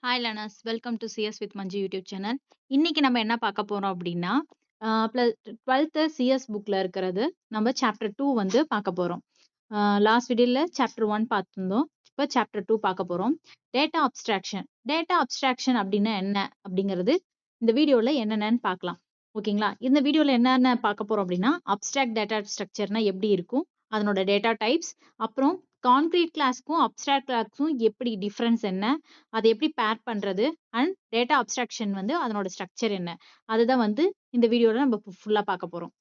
Hi learners, welcome to CS with Manju YouTube channel. இன்னைக்கு நம்ம என்ன பார்க்க போறோம் அப்படின்னா, ப்ளஸ் 12th சிஎஸ் புக்ல இருக்கிறது நம்ம சாப்டர் 2 வந்து பார்க்க போறோம். லாஸ்ட் வீடியோல சாப்டர் 1 பார்த்திருந்தோம். இப்போ சாப்டர் 2 பார்க்க போறோம். Data abstraction. டேட்டா அப்ஸ்ட்ராக்ஷன் அப்படின்னா என்ன அப்படிங்கிறது இந்த வீடியோல என்னென்னு பார்க்கலாம். ஓகேங்களா? இந்த வீடியோல என்னென்ன பார்க்க போறோம் அப்படின்னா, அப்ஸ்ட்ராக்ட் டேட்டா ஸ்ட்ரக்சர்னா எப்படி இருக்கும், அதனோட டேட்டா டைப்ஸ், அப்புறம் கான்கிரீட் கிளாஸ்க்கும் அப்ஸ்ட்ராக்ட் கிளாஸ்க்கும் எப்படி டிஃபரன்ஸ் என்ன, அதை எப்படி பேர் பண்றது அண்ட் டேட்டா அப்ஸ்ட்ராக்ஷன் வந்து அதனோட ஸ்ட்ரக்சர் என்ன, அதுதான் வந்து இந்த வீடியோல நம்ம ஃபுல்லா பார்க்க போறோம்.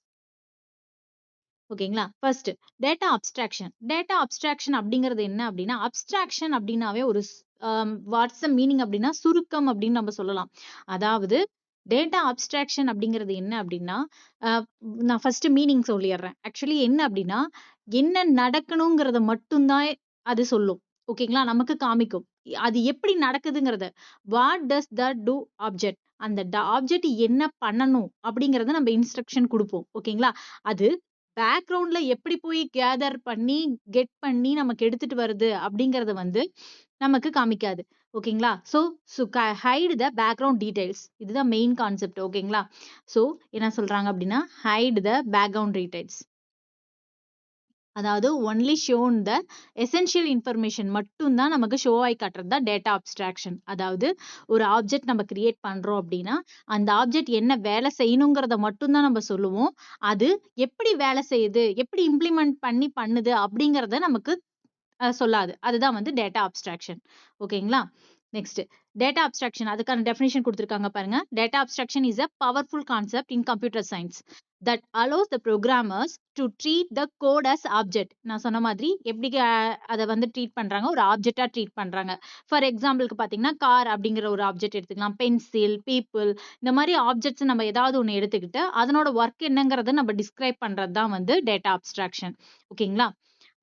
ஓகேங்களா? First data abstraction. Data abstraction அப்படிங்கிறது என்ன அப்படின்னா, அப்ஸ்ட்ராக்ஷன் அப்படின்னாவே ஒரு வாட்ஸ் மீனிங் அப்படின்னா சுருக்கம் அப்படின்னு நம்ம சொல்லலாம். அதாவது டேட்டா அப்ஸ்ட்ராக்ஷன் அப்படிங்கிறது என்ன அப்படின்னா, நான் ஃபர்ஸ்ட் மீனிங் சொல்லிடுறேன். ஆக்சுவலி என்ன அப்படின்னா, என்ன நடக்கணுங்கிறத மட்டும்தான் அது சொல்லும். ஓகேங்களா? நமக்கு காமிக்கும். அது எப்படி நடக்குதுங்கிறத. What does that do object, அந்த ஆப்ஜெக்ட் என்ன பண்ணணும் அப்படிங்கறத நம்ம இன்ஸ்ட்ரக்ஷன் கொடுப்போம். ஓகேங்களா? அது பேக்ரவுண்ட்ல எப்படி போய் கேதர் பண்ணி கெட் பண்ணி நமக்கு எடுத்துட்டு வருது அப்படிங்கறத வந்து நமக்கு காமிக்காது. ஓகேங்களா? So height the background details. இதுதான் மெயின் கான்செப்ட். ஓகேங்களா? சோ என்ன சொல்றாங்க அப்படின்னா, ஹைட் த பேக்ரவுண்ட் டீடைல்ஸ். அதாவது only shown the essential information மட்டும் தான் நமக்கு ஷோ ஆகி காட்டுறது தான் டேட்டா அப்ஸ்ட்ராக்ஷன். அதாவது ஒரு ஆப்ஜெக்ட் நம்ம கிரியேட் பண்றோம் அப்படின்னா, அந்த ஆப்ஜெக்ட் என்ன வேலை செய்யணுங்கிறத மட்டும் தான் நம்ம சொல்லுவோம். அது எப்படி வேலை செய்யுது, எப்படி இம்ப்ளிமெண்ட் பண்ணி பண்ணுது அப்படிங்கறத நமக்கு சொல்லாது. அதுதான் வந்து டேட்டா அப்ஸ்ட்ராக்ஷன். ஓகேங்களா? நெக்ஸ்ட் டேட்டா அப்ஸ்ட்ராக்ஷன், அதுக்கான டெஃபினிஷன் கொடுத்திருக்காங்க பாருங்க. Data abstraction is a powerful concept in computer science that allows the programmers to treat the code as object. நான் சொன்ன மாதிரி எப்படி அதை வந்து ட்ரீட் பண்றாங்க, ஒரு ஆப்ஜெக்டா ட்ரீட் பண்றாங்க. ஃபார் எக்ஸாம்பிளுக்கு பாத்தீங்கன்னா, கார் அப்படிங்கிற ஒரு ஆப்ஜெக்ட் எடுத்துக்கலாம், பென்சில், பீப்புள், இந்த மாதிரி ஆப்ஜெக்ட்ஸ் நம்ம ஏதாவது ஒண்ணு எடுத்துக்கிட்டு அதனோட ஒர்க் என்னங்கறத நம்ம டிஸ்கிரைப் பண்றது தான் வந்து டேட்டா அப்ஸ்ட்ராக்ஷன். ஓகேங்களா?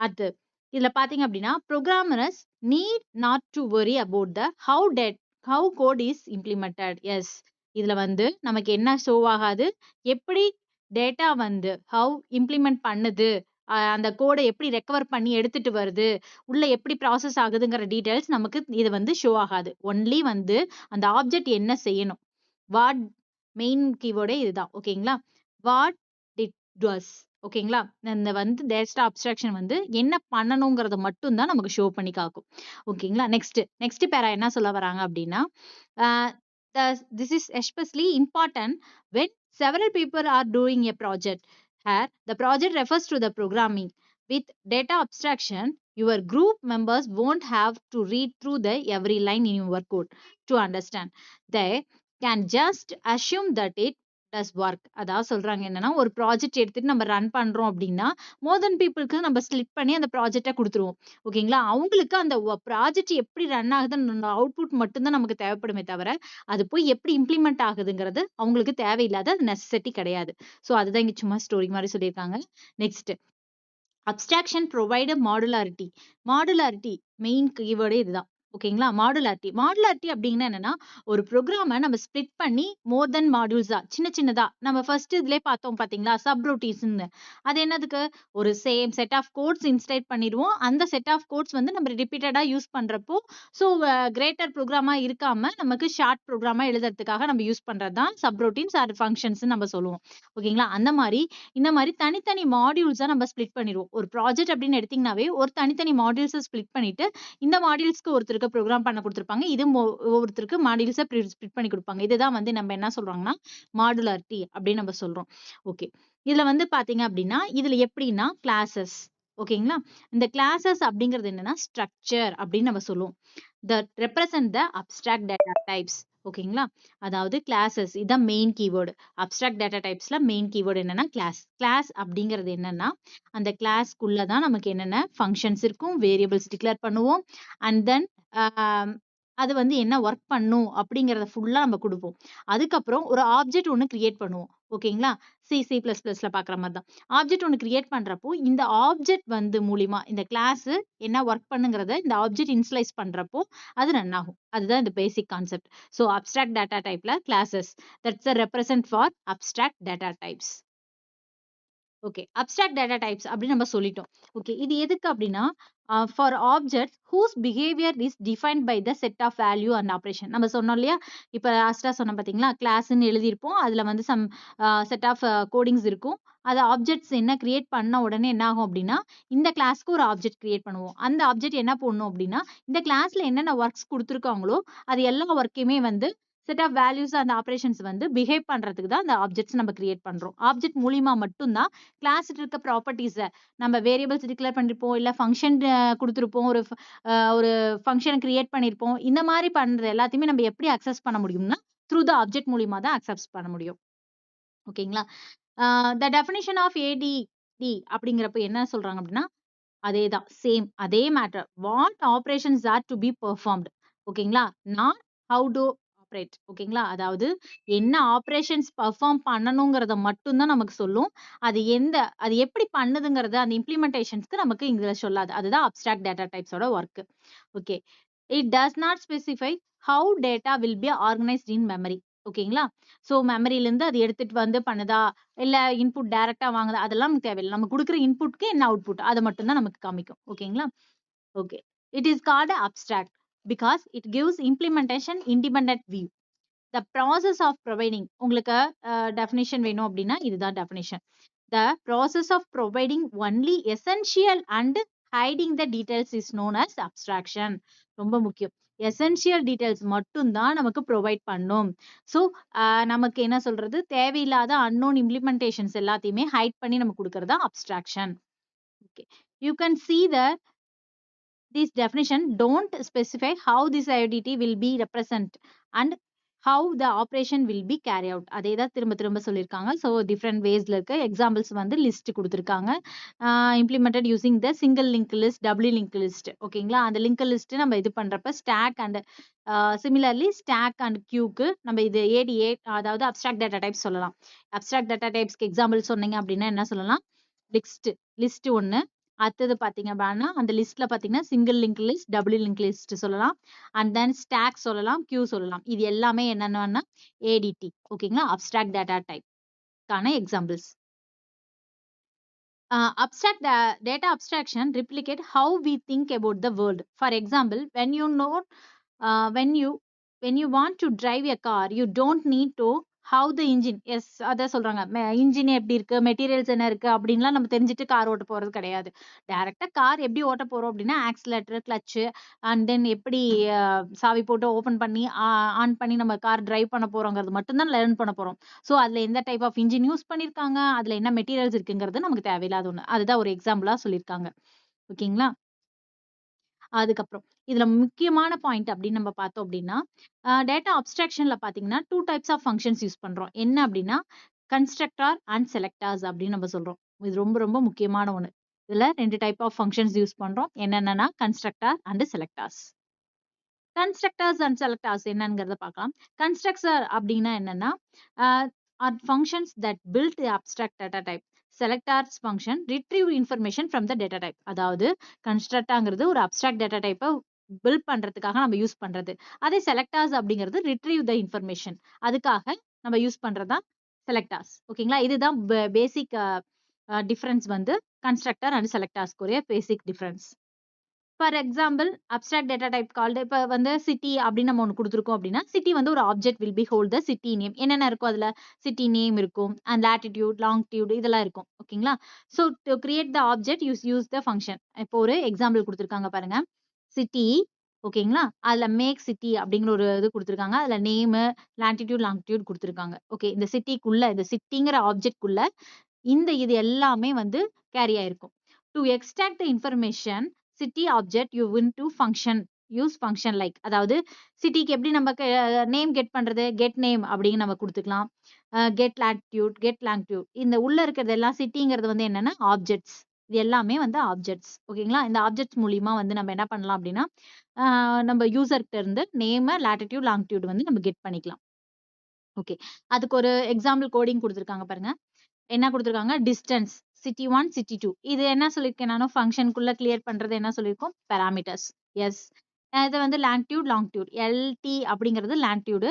அது இதுல பாத்தீங்க அப்படின்னா, programmers need not to worry about the how code is implemented. Yes, இதுல வந்து நமக்கு என்ன ஷோ ஆகாது, எப்படி டேட்டா வந்து ஹவ் இம்ப்ளிமெண்ட் பண்ணுது, அந்த கோடை எப்படி ரெக்கவர் பண்ணி எடுத்துட்டு வருது, உள்ள எப்படி ப்ராசஸ் ஆகுதுங்கிற டீடைல்ஸ் நமக்கு இது வந்து ஷோ ஆகாது. ஒன்லி வந்து அந்த ஆப்ஜெக்ட் என்ன செய்யணும், வாட், மெயின் கீவேர்டே இதுதான். ஓகேங்களா? What it does. ஓகேங்களா? இந்த வந்து டேட்டா அப்ஸ்ட்ராக்ஷன் வந்து என்ன பண்ணணுங்கிறத மட்டும் தான் நமக்கு ஷோ பண்ணி காக்கும். ஓகேங்களா? நெக்ஸ்ட் பேரா என்ன சொல்ல வராங்க அப்படின்னா, this is especially important when several people are doing a project. Here the project refers to the programming. With data abstraction, your group members won't have to read through the every line in your code to understand. They can just assume that it does work. அதாவது சொல்றாங்க என்னன்னா, ஒரு project எடுத்துட்டு நம்ம run பண்றோம் அப்படின்னா, மோர் தென் பீப்புளுக்கு நம்ம ஸ்ப்ளிட் பண்ணி அந்த ப்ராஜெக்ட கொடுத்துருவோம். ஓகேங்களா? அவங்களுக்கு அந்த ப்ராஜெக்ட் எப்படி ரன் ஆகுதுன்னு அவுட்புட் மட்டும் தான் நமக்கு தேவைப்படுமே தவிர, அது போய் எப்படி இம்ப்ளிமெண்ட் ஆகுதுங்கிறது அவங்களுக்கு தேவையில்லாத நெசசிட்டி கிடையாது. சோ அதுதான் இங்க சும்மா ஸ்டோரி மாதிரி சொல்லியிருக்காங்க. Next abstraction provide modularity. Modularity main கீவேர்டே இதுதான். ஓகேங்களா? மாடுலாரிட்டி அப்படின்னா என்னன்னா, ஒரு ப்ரோக்ராம நம்ம ஸ்ப்ளிட் பண்ணி மோர் தென் மாடியூல்ஸா, சின்ன சின்னதா நம்ம ஃபர்ஸ்ட் இதுலயே பார்த்தோம் பாத்தீங்களா, சப் ரொட்டீன்ஸ்னு. அது என்னதுக்கு, ஒரு same set of codes instate பண்ணிடுவோம். அந்த செட் ஆஃப் கோட்ஸ் வந்து நம்ம ரிப்பீட்டடா யூஸ் பண்றப்போ, ஸோ கிரேட்டர் ப்ரோக்ராமா இருக்காம நமக்கு ஷார்ட் ப்ரோக்ராமா எழுதுறதுக்காக நம்ம யூஸ் பண்றது தான் சப் ரொட்டீன்ஸ் ஆர் ஃபங்க்ஷன்ஸ் நம்ம சொல்லுவோம். ஓகேங்களா? அந்த மாதிரி இந்த மாதிரி தனித்தனி மாடியூல்ஸா நம்ம ஸ்ப்ளிட் பண்ணிடுவோம். ஒரு ப்ராஜெக்ட் அப்படின்னு எடுத்தீங்கன்னாவே ஒரு தனித்தனி மாடியூல்ஸை ஸ்ப்ளிட் பண்ணிட்டு, இந்த மாடியூல்ஸ்க்கு ஒருத்தருக்கு ப்ரோக்ராம் பண்ண கொடுத்துருப்பாங்க, இது ஒவ்வொருத்தருக்கு மாடியூல்ஸை ஸ்ப்ளிட் பண்ணி கொடுப்பாங்க. இதுதான் வந்து நம்ம என்ன சொல்றோம்னா மாடுலாரிட்டி அப்படின்னு நம்ம சொல்றோம். ஓகே, இதுல வந்து பாத்தீங்க அப்படின்னா, இதுல எப்படின்னா கிளாஸஸ். ஓகேங்களா? இந்த கிளாஸஸ் அப்படிங்கிறது என்னன்னா ஸ்ட்ரக்சர் அப்படின்னு நம்ம சொல்லுவோம். that represent the abstract data types. ஓகேங்களா? அதாவது கிளாஸஸ் இதான் மெயின் கீவேர்டு. அப்ஸ்ட்ராக்ட் டேட்டா டைப்ஸ்ல மெயின் கீவேர்டு என்னன்னா கிளாஸ் அப்படிங்கிறது என்னன்னா, அந்த கிளாஸ்க்குள்ள தான் நமக்கு என்னென்ன ஃபங்க்ஷன்ஸ் இருக்கும், வேரியபிள்ஸ் டிக்ளேர் பண்ணுவோம், அண்ட் தென் அது வந்து என்ன ஒர்க் பண்ணும் அப்படிங்கிறத ஃபுல்லா நம்ம கொடுப்போம். அதுக்கப்புறம் ஒரு ஆப்ஜெக்ட் ஒன்று கிரியேட் பண்ணுவோம். ஓகேங்களா? C++ல பாக்குற மாதிரி தான். ஆப்ஜெக்ட் ஒன்று கிரியேட் பண்றப்போ, இந்த ஆப்ஜெக்ட் வந்து மூலியமா இந்த கிளாஸ் என்ன ஒர்க் பண்ணுங்கிறத இந்த ஆப்ஜெக்ட் இனிஷியலைஸ் பண்றப்போ அது ரன் ஆகும். அதுதான் இந்த basic concept. So abstract data டைப்ல classes, that's represent for abstract data types. Okay, abstract data types அப்படின்னு நம்ம சொல்லிட்டோம். ஓகே, இது எதுக்கு அப்படின்னா, for objects whose behaviour is defined by the set of value and operation. நம்ம சொன்னோம் இல்லையா, இப்போ லாஸ்டா சொன்னோம் பார்த்தீங்களா, கிளாஸ்ன்னு எழுதியிருப்போம், அதில் வந்து சம் செட் ஆஃப் கோடிங்ஸ் இருக்கும். அது ஆப்ஜெக்ட்ஸ் என்ன கிரியேட் பண்ண உடனே என்ன ஆகும் அப்படின்னா, இந்த கிளாஸ்க்கு ஒரு ஆப்ஜெக்ட் கிரியேட் பண்ணுவோம். அந்த ஆப்ஜெக்ட் என்ன பண்ணும் அப்படின்னா, இந்த கிளாஸ்ல என்னென்ன ஒர்க்ஸ் கொடுத்துருக்காங்களோ அது எல்லா ஒர்க்கையுமே வந்து செட் ஆஃப் வேல்யூஸ் அந்த ஆப்ரேஷன்ஸ் வந்து பிஹேவ் பண்றதுக்கு தான் அந்த ஆப்ஜெக்ட்ஸ் நம்ம கிரியேட் பண்றோம். ஆப்ஜெக்ட் மூலியமா மட்டும்தான் கிளாஸ் இருக்க ப்ராப்பர்ட்டிஸை நம்ம வேரியபிள்ஸ் டிக்ளேர் பண்ணிருப்போம், இல்ல ஃபங்க்ஷன் கொடுத்துருப்போம், ஒரு ஃபங்க்ஷன் கிரியேட் பண்ணியிருப்போம். இந்த மாதிரி பண்றது எல்லாத்தையுமே நம்ம எப்படி அக்சஸ் பண்ண முடியும்னா த்ரூ த ஆப்ஜெக்ட் மூலியமா தான் அக்சஸ் பண்ண முடியும். ஓகேங்களா? த டெஃபினிஷன் ஆஃப் ஏடிடி அப்படிங்கிறப்ப என்ன சொல்றாங்க அப்படின்னா, அதேதான் சேம் அதே matter. What operations are to be performed. ஓகேங்களா? Not how to operate. ஓகேங்களா? அதாவது என்ன ஆபரேஷன்ஸ் பெர்ஃபார்ம் பண்ணணுங்கிறத மட்டும் தான் நமக்கு சொல்லும். அது எப்படி பண்ணுதுங்கிறது அந்த இம்ப்ளிமெண்டேஷன்ஸ்க்கு நமக்கு இதுல சொல்லாது. அதுதான் அப்ஸ்ட்ராக்ட் டேட்டா டைப்ஸோட work. Okay. It does not specify how data will be organised in memory. ஓகேங்களா? சோ மெமரில இருந்து அது எடுத்துட்டு வந்து பண்ணுதா, இல்ல இன்புட் டைரக்ட்டா வாங்குதா, அதெல்லாம் நமக்கு தேவையில்ல. நம்ம குடுக்குற இன்புட்க்கு என்ன அவுட்புட் அத மட்டும் தான் நமக்கு காமிக்கும். ஓகேங்களா? Okay. It is called abstract because it gives implementation independent view. The process of providing உங்களுக்கு டெஃபினிஷன் வேணும் அப்படின்னா இதுதான் definition. The process of providing only essential and hiding the details is known as abstraction. ரொம்ப முக்கியம். Essential details மட்டும் தான் நமக்கு provide பண்ணும். ஸோ நமக்கு என்ன சொல்றது, தேவையில்லாத அன்னோன் இம்ப்ளிமெண்டேஷன்ஸ் எல்லாத்தையுமே ஹைட் பண்ணி நமக்கு கொடுக்கறது தான் abstraction. Okay. You can see the this definition don't specify how this identity will be represent and how the operation will be carry out. அதே தான் திரும்ப திரும்ப சொல்லியிருக்காங்க. ஸோ டிஃப்ரெண்ட் வேஸ்ல இருக்க எக்ஸாம்பிள்ஸ் வந்து லிஸ்ட் கொடுத்துருக்காங்க. Implemented using the single link list, double link list. ஓகேங்களா? அந்த லிங்க் லிஸ்ட் நம்ம இது பண்றப்ப stack and similarly stack and கியூக்கு நம்ம இது ஏடிஏ அதாவது அப்ஸ்ட்ராக்ட் டேட்டா டைப்ஸ் சொல்லலாம். அப்ஸ்ட்ராக்ட் டேட்டா டைப்ஸ்க்கு எக்ஸாம்பிள் சொன்னீங்க அப்படின்னா என்ன சொல்லலாம், லிஸ்ட் ஒன்னு. அடுத்தது பாத்தீங்க அப்படின்னா அந்த லிஸ்ட்ல பாத்தீங்கன்னா single link list, double link list சொல்லலாம். அண்ட் தென் ஸ்டாக் சொல்லலாம், கியூ சொல்லலாம். இது எல்லாமே என்னன்னா ஏடிடி. ஓகேங்களா? அப்ஸ்ட்ராக்ட் டேட்டா டைப் கான examples. Abstract data abstraction replicate how we think about the world. For example, when you know when you want to drive a car, you don't need to how the engine. Yes, அதான் சொல்றாங்க. Engine எப்படி இருக்கு, materials என்ன இருக்கு அப்படின்லாம் நம்ம தெரிஞ்சுட்டு car ஓட்ட போறது கிடையாது. டைரக்டா கார் எப்படி ஓட்ட போறோம் அப்படின்னா ஆக்சிலேட்டர், கிளட்ச் அண்ட் தென் எப்படி சாவி போட்டு ஓபன் பண்ணி ஆன் பண்ணி நம்ம கார் டிரைவ் பண்ண போறோங்கிறது மட்டும் தான் லேர்ன் பண்ண போறோம். சோ அதுல எந்த டைப் ஆஃப் இன்ஜின் யூஸ் பண்ணிருக்காங்க, அதுல என்ன மெட்டீரியல்ஸ் இருக்குங்கிறது நமக்கு தேவையில்லாத ஒண்ணு. அதுதான் ஒரு எக்ஸாம்பிளா சொல்லியிருக்காங்க. ஓகேங்களா? அதுக்கப்புறம் இதுல முக்கியமான பாயிண்ட் அப்படின்னு நம்ம பார்த்தோம் அப்படின்னா, டேட்டா அப்ஸ்ட்ராக்ஷன்ல பாத்தீங்கன்னா 2 டைப்ஸ் ஆஃப் ஃபங்க்ஷன்ஸ் யூஸ் பண்றோம். என்ன அப்படின்னா கன்ஸ்ட்ரக்டார் அண்ட் செலக்டார்ஸ் அப்படின்னு நம்ம சொல்றோம். இது ரொம்ப ரொம்ப முக்கியமான ஒண்ணு. இதுல 2 டைப் ஆஃப் ஃபங்க்ஷன்ஸ் யூஸ் பண்றோம். என்னென்னன்னா constructor and selectors. Constructors and selectors என்னங்கிறத பார்க்கலாம். கன்ஸ்ட்ரக்டர் அப்படின்னா என்னன்னா are functions that build the abstract data type. Selectors function retrieve information from the data type. அதாவது கன்ஸ்ட்ரக்டாங்கிறது ஒரு அப்ஸ்ட்ராக்ட் டேட்டா டைப்பை பில்ட் பண்றதுக்காக நம்ம யூஸ் பண்றது. அதே செலக்டர்ஸ் அப்படிங்கிறது ரிட்ரீவ் த இன்ஃபர்மேஷன், அதுக்காக நம்ம யூஸ் பண்றதா செலக்டர்ஸ். ஓகேங்களா? இதுதான் பேசிக் டிஃபரன்ஸ் வந்து கன்ஸ்ட்ரக்டர் அண்ட் செலக்டர்ஸ்க்குரிய basic difference. For example abstract data type called இப்போ வந்து சிட்டி அப்படின்னு நம்ம ஒன்று கொடுத்துருக்கோம் அப்படின்னா சிட்டி வந்து ஒரு object will be hold the city name. என்னென்ன இருக்கும் அதுல சிட்டி நேம் இருக்கும் அண்ட் லாட்டிடியூட், லாங்கிடியூட் இதெல்லாம் இருக்கும். ஓகேங்களா? So to create the object use the function. இப்போ ஒரு எக்ஸாம்பிள் கொடுத்துருக்காங்க பாருங்க. சிட்டி. ஓகேங்களா? அதுல மேக் சிட்டி அப்படிங்கிற ஒரு இது கொடுத்துருக்காங்க. அதுல நேமு, லாட்டிடியூட், லாங்கிடியூட் கொடுத்துருக்காங்க. ஓகே. இந்த சிட்டிக்குள்ள இந்த சிட்டிங்கிற ஆப்ஜெக்ட்குள்ள இது எல்லாமே வந்து கேரி ஆயிருக்கும். To extract the information city object you win to function use function like. அதாவது சிட்டிக்கு எப்படி நம்ம நேம் கெட் பண்றது, கெட் நேம் அப்படின்னு நம்ம கொடுத்துக்கலாம். Get latitude, get longitude. இந்த உள்ள இருக்கிறது எல்லாம் சிட்டிங்கிறது வந்து என்னன்னா ஆப்ஜெக்ட்ஸ். இது எல்லாமே வந்து ஆப்ஜெக்ட்ஸ். ஓகேங்களா? இந்த ஆப்ஜெக்ட்ஸ் மூலியமா வந்து நம்ம என்ன பண்ணலாம் அப்படின்னா நம்ம யூசர்கிட்ட இருந்து நேம், லாட்டிடியூட், லாங்கிடியூட் வந்து நம்ம கெட் பண்ணிக்கலாம். ஓகே. அதுக்கு ஒரு எக்ஸாம்பிள் கோடிங் கொடுத்துருக்காங்க பாருங்க. என்ன கொடுத்துருக்காங்க, டிஸ்டன்ஸ் சிட்டி 1 சிட்டி 2. இது என்ன சொல்லியிருக்கேன் நானும் ஃபங்க்ஷனுக்குள்ள கிளியர் பண்றது என்ன சொல்லியிருக்கோம், பேராமீட்டர்ஸ். எஸ். இது வந்து லாங்கிடியூட், லாங்கிடியூட். எல்டி அப்படிங்கிறது லாங்கிடியூடு,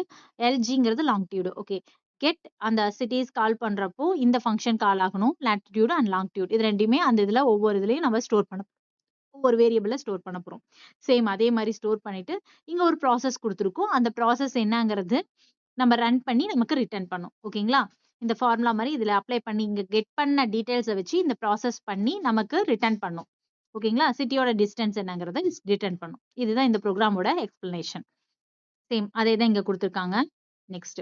எல்ஜிங்கிறது லாங்கிடியூடு. ஓகே. கெட் அந்த சிட்டிஸ் கால் பண்றப்போ இந்த ஃபங்க்ஷன் கால் ஆகணும். லாட்டிடியூட் அண்ட் லாங்கிடியூட் இது ரெண்டுமே அந்த இதுல ஒவ்வொரு இதுலயும் நம்ம ஸ்டோர் பண்ணணும். ஒரு வேரியபிள ஸ்டோர் பண்ண போறோம். சேம் அதே மாரி ஸ்டோர் பண்ணிட்டு, இங்க ஒரு ப்ராசஸ் குடுத்திருக்கோம். அந்த ப்ராசஸ் என்னங்கிறது நம்ம ரன் பண்ணி நமக்கு ரிட்டர்ன் பண்ணும். ஓகேங்களா? இந்த ஃபார்முலா மாரி இதுல அப்ளை பண்ணி இங்க கெட் பண்ண டீட்டெயில்ஸ வச்சு இந்த ப்ராசஸ் பண்ணி நமக்கு ரிட்டர்ன் பண்ணும். ஓகேங்களா? சிட்டியோட டிஸ்டன்ஸ் என்னங்கிறத ரிட்டர்ன் பண்ணும். இதுதான் இந்த ப்ரோகிராமோட எக்ஸ்ப்ளனேஷன். சேம் அதே தான் இங்க குடுத்திருக்காங்க. நெக்ஸ்ட்.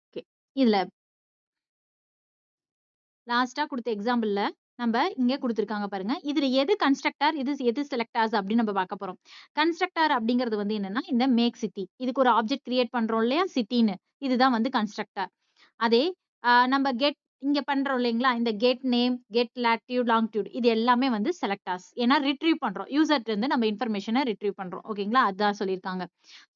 ஓகே. இதுல லாஸ்ட்டா குடுத்த எக்ஸாம்பிள்ல நம்ப இங்க குடுத்திருக்காங்க பாருங்க. இதுல எது கன்ஸ்ட்ரக்டர், எது செலக்டார்ஸ் அப்படின்னு நம்ம பார்க்க போறோம். கன்ஸ்ட்ரக்டர் அப்படிங்கிறது வந்து என்னன்னா, இந்த மேக் சிட்டி. இதுக்கு ஒரு ஆப்ஜெக்ட் கிரியேட் பண்றோம் இல்லையா? சிட்டின்னு. இதுதான் வந்து கன்ஸ்ட்ரக்டர். அதே நம்ம இங்க பண்றோம் இல்லைங்களா? இந்த கெட் நேம், கெட் லாட்டிட்யூட், லாங்கிட்யூட் இது எல்லாமே வந்து செலக்டார்ஸ். ஏன்னா ரிட்ரீவ் பண்றோம். யூசர்ட்ட இருந்து நம்ம இன்ஃபர்மேஷன ரிட்ரீவ் பண்றோம். ஓகேங்களா? அதான் சொல்லியிருக்காங்க.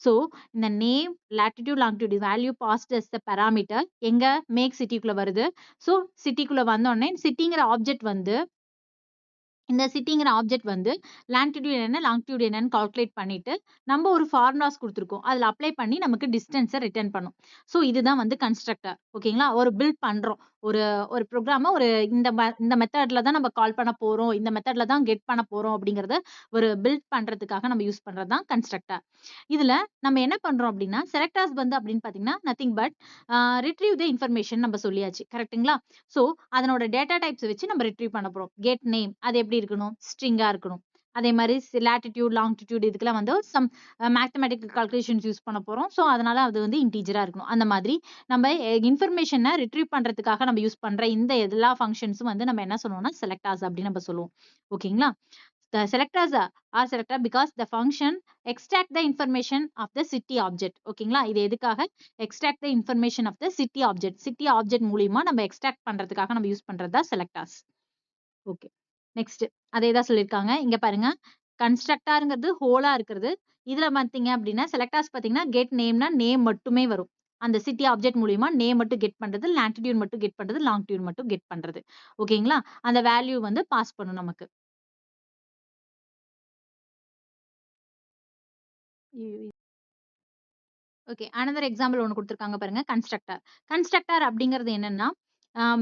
ஸோ இந்த நேம், லாட்டிட்யூட், லாங்கிட்யூட் வேல்யூ பாஸ்ட் அஸ் த பாராமீட்டர் எங்க மேக் சிட்டிக்குள்ள வருது. ஸோ சிட்டிக்குள்ள வந்தோனே சிட்டிங்கிற ஆப்ஜெக்ட் வந்து இந்த சிட்டிங்கிற ஆப்ஜெக்ட் வந்து லாங்கிட்யூட் என்ன, லாங்கிட்யூட் என்னன்னு கால்குலேட் பண்ணிட்டு, நம்ம ஒரு ஃபார்முலாஸ் குடுத்துருக்கோம். அதுல அப்ளை பண்ணி நமக்கு டிஸ்டன்ஸ ரிட்டர்ன் பண்ணும். ஸோ இதுதான் வந்து கன்ஸ்ட்ரக்டர். ஓகேங்களா? ஒரு பில்ட் பண்றோம். ஒரு ஒரு ப்ரோகிராம இந்த மெத்தட்ல தான் நம்ம கால் பண்ண போறோம். இந்த மெத்தட்ல தான் கெட் பண்ண போறோம் அப்படிங்கிறத ஒரு பில்ட் பண்றதுக்காக நம்ம யூஸ் பண்றது தான் கன்ஸ்ட்ரக்டர். இதுல நம்ம என்ன பண்றோம் அப்படின்னா, செலக்டர்ஸ் வந்து அப்படின்னு பார்த்தீங்கன்னா, nothing but retrieve the information நம்ம சொல்லியாச்சு. கரெக்ட்டுங்களா? ஸோ அதனோட டேட்டா டைப்ஸ் வச்சு நம்ம ரிட்ரீவ் பண்ண போறோம். கெட் நேம் அது எப்படி இருக்கணும்? ஸ்ட்ரிங்கா இருக்கணும். அதே மாரி லாட்டிட்யூட், லாங்கிட்யூட் இதுக்கெல்லாம் வந்து சம் மேத்தமேட்டிக்கல் கால்குலேஷன்ஸ் யூஸ் பண்ண போறோம். ஸோ அதனால அது வந்து இன்டிஜரா இருக்கணும். அந்த மாதிரி நம்ம இன்ஃபர்மேஷன ரிட்ரீவ் பண்றதுக்காக நம்ம யூஸ் பண்ற இந்த எல்லா ஃபங்ஷன்ஸும் வந்து நம்ம என்ன சொல்லுவோம்னா, செலக்டர்ஸ் அப்படின்னு நம்ம சொல்லுவோம். ஓகேங்களா? The selectors are selected because the function extract the information of the city object. ஓகேங்களா? இது எதுக்காக? extract the information of the city object. city object மூலியமா நம்ம extract பண்றதுக்காக நம்ம யூஸ் பண்றது தான் selectors. ஓகே. நெக்ஸ்ட். அதே தான் சொல்லியிருக்காங்க. இங்க பாருங்க. கன்ஸ்ட்ரக்டர்ங்கிறது ஹோலா இருக்கிறது. இதுல பார்த்தீங்க அப்படின்னா, செலக்டர்ஸ் பார்த்தீங்கன்னா, கெட் நேம்னா நேம் மட்டுமே வரும். அந்த சிட்டி ஆப்ஜெக்ட் மூலியமா நேம் மட்டும் கெட் பண்றது, லாட்டிட்யூட் மட்டும் கெட் பண்றது, லாங்கிட்யூட் மட்டும் கெட் பண்றது. ஓகேங்களா? அந்த வேல்யூ வந்து பாஸ் பண்ணும் நமக்கு. ஓகே. அனதர் எக்ஸாம்பிள் ஒண்ணு குடுத்துருக்காங்க பாருங்க. கன்ஸ்ட்ரக்டர். கன்ஸ்ட்ரக்டர் அப்படிங்கிறது என்னன்னா,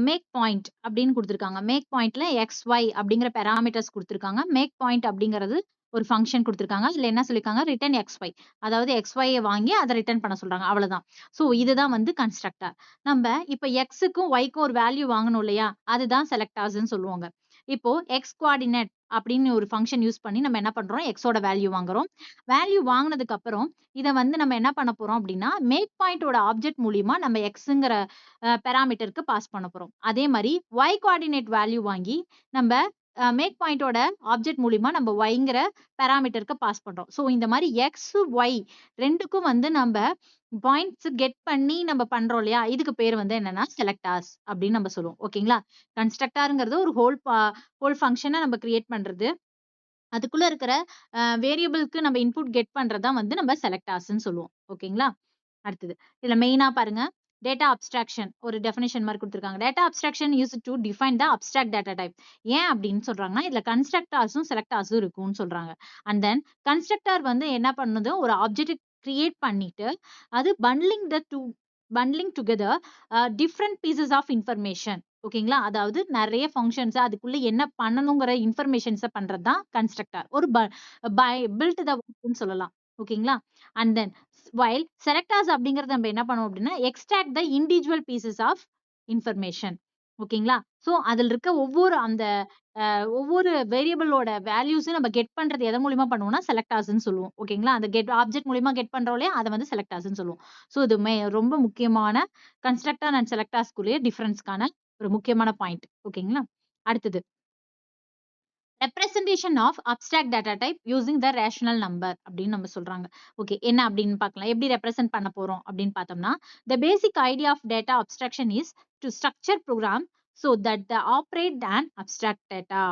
மேக் பாயிண்ட் அப்படின்னு குடுத்துருக்காங்க. மேக் பாயிண்ட்ல எக்ஸ், ஒய் அப்படிங்கிற பாராமீட்டர்ஸ் குடுத்துருக்காங்க. மேக் பாயிண்ட் அப்படிங்கிறது ஒரு ஃபங்ஷன் குடுத்துருக்காங்க. இதுல என்ன சொல்லியிருக்காங்க? Return X, Y. அதாவது எக்ஸ், ஒய்ய வாங்கி அத ரிட்டர்ன் பண்ண சொல்றாங்க. அவ்வளவுதான். ஸோ இதுதான் வந்து கன்ஸ்ட்ரக்டர். நம்ப இப்ப எக்ஸ்க்கும், ஒய்க்கும் ஒரு வேல்யூ வாங்கணும் இல்லையா? அதுதான் செலக்டர்ஸ்ன்னு சொல்லுவாங்க. இப்போ எக்ஸ் கோஆர்டினேட் அப்படின்னு ஒரு ஃபங்ஷன் யூஸ் பண்ணி நம்ம என்ன பண்றோம்? எக்ஸோட வேல்யூ வாங்குறோம். வேல்யூ வாங்குனதுக்கு அப்புறம் இத வந்து நம்ம என்ன பண்ண போறோம் அப்படின்னா, மேக் பாயிண்டோட ஆப்ஜெக்ட் மூலியமா நம்ம எக்ஸ்ங்கிற பாராமீட்டருக்கு பாஸ் பண்ண போறோம். அதே மாரி ஒய் கோஆர்டினேட் வேல்யூ வாங்கி நம்ப மேக் பாயிண்டோட ஆப்ஜெக்ட் மூலியமா நம்ம ஒய்ங்கிற பாராமீட்டருக்கு பாஸ் பண்றோம். ஸோ இந்த மாரி எக்ஸ், ஒய் 2க்கும் வந்து நம்ப பாயிண்ட்ஸ் கெட் பண்ணி நம்ம பண்றோம் இல்லையா? இதுக்கு பேர் வந்து என்னன்னா செலக்டார்ஸ் அப்படின்னு நம்ம சொல்லுவோம். ஓகேங்களா? கன்ஸ்ட்ரக்டர்ங்கிறது ஒரு ஹோல் ஃபங்ஷன நம்ம கிரியேட் பண்றது. அதுக்குள்ள இருக்கிற வேரியபிள்க்கு நம்ம இன்புட் கெட் பண்றது தான் வந்து நம்ம செலக்டார்ஸ்ன்னு சொல்லுவோம். ஓகேங்களா? அடுத்தது. இதுல மெயினா பாருங்க. டேட்டா அப்ஸ்ட்ராக்ஷன் ஒரு டெஃபினிஷன் மாரி குடுத்துருக்காங்க. Data abstraction used to define the abstract data type. ஏன் அப்படின்னு சொல்றாங்கன்னா, இதுல கன்ஸ்ட்ரக்டார்ஸும், செலக்டார்ஸும் இருக்கும்னு சொல்றாங்க. அண்ட் தென் கன்ஸ்ட்ரக்டர் வந்து என்ன பண்ணுது, ஒரு ஆப்ஜெக்ட் கிரியேட் பண்ணிட்டு, அது bundling together different pieces of information. ஓகேங்களா? அதாவது நெறைய ஃபங்ஷன்ஸ் அதுக்குள்ள என்ன பண்ணணுங்கிற இன்ஃபர்மேஷன்ஸ பண்றது தான் கன்ஸ்ட்ரக்டர். ஒரு பை பில்ட் த ஒர்க்ன்னு சொல்லலாம். ஓகேங்களா? அண்ட் தென் வைல் செலக்டர்ஸ் அப்படிங்கிறது நம்ம என்ன பண்ணுவோம் அப்படின்னா, extract the individual pieces of information. ஓகேங்களா? ஸோ அதில இருக்க ஒவ்வொரு வேரியபிளோட வேல்யூஸும் நம்ம கெட் பண்றது எதன் மூலியமா பண்ணுவோம்னா, செலக்டர்ஸ்ன்னு சொல்லுவோம். ஓகேங்களா? அந்த ஆப்ஜெக்ட் மூலியமா கெட் பண்றோம் இல்லையா? அத வந்து செலக்டர்ஸ்ன்னு சொல்லுவோம். ஸோ இது ரொம்ப முக்கியமான கன்ஸ்ட்ரக்டர் அண்ட் செலக்டர்ஸ்க்குரிய டிஃபரன்ஸ்க்கான ஒரு முக்கியமான பாயிண்ட். ஓகேங்களா? அடுத்தது. Representation of abstract data type using the rational number அப்படின்னு நம்ம சொல்றாங்க. ஓகே. என்ன அப்படின்னு பார்க்கலாம். எப்படி ரெப்ரசென்ட் பண்ண போறோம் அப்படின்னு பார்த்தோம்னா, the basic idea of data abstraction is to structure program so that the operate and abstract data.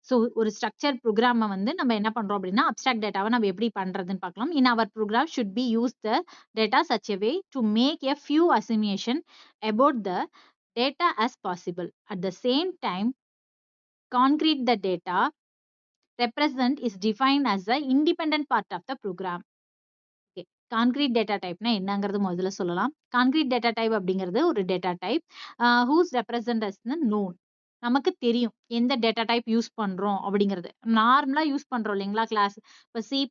So ஒரு ஸ்ட்ரக்சர் ப்ரோகிராம வந்து நம்ம என்ன பண்றோம் அப்படின்னா, அப்ஸ்ட்ராக்ட் டேட்டாவ நம்ம எப்படி பண்றதுன்னு பார்க்கலாம். In our program should be use the data such a way to make a few assumption about the data as possible. At the same time, concrete the data represent is defined as the independent part of the program. Okay. Concrete data டைப்னா என்னங்கிறது முதல்ல சொல்லலாம். Concrete data type அப்படிங்கிறது ஒரு data type whose represent as known. நமக்கு தெரியும் எந்த data type use பண்றோம் அப்படிங்கிறது. நார்மலா யூஸ் பண்றோம் இல்லைங்களா கிளாஸ். இப்போ C++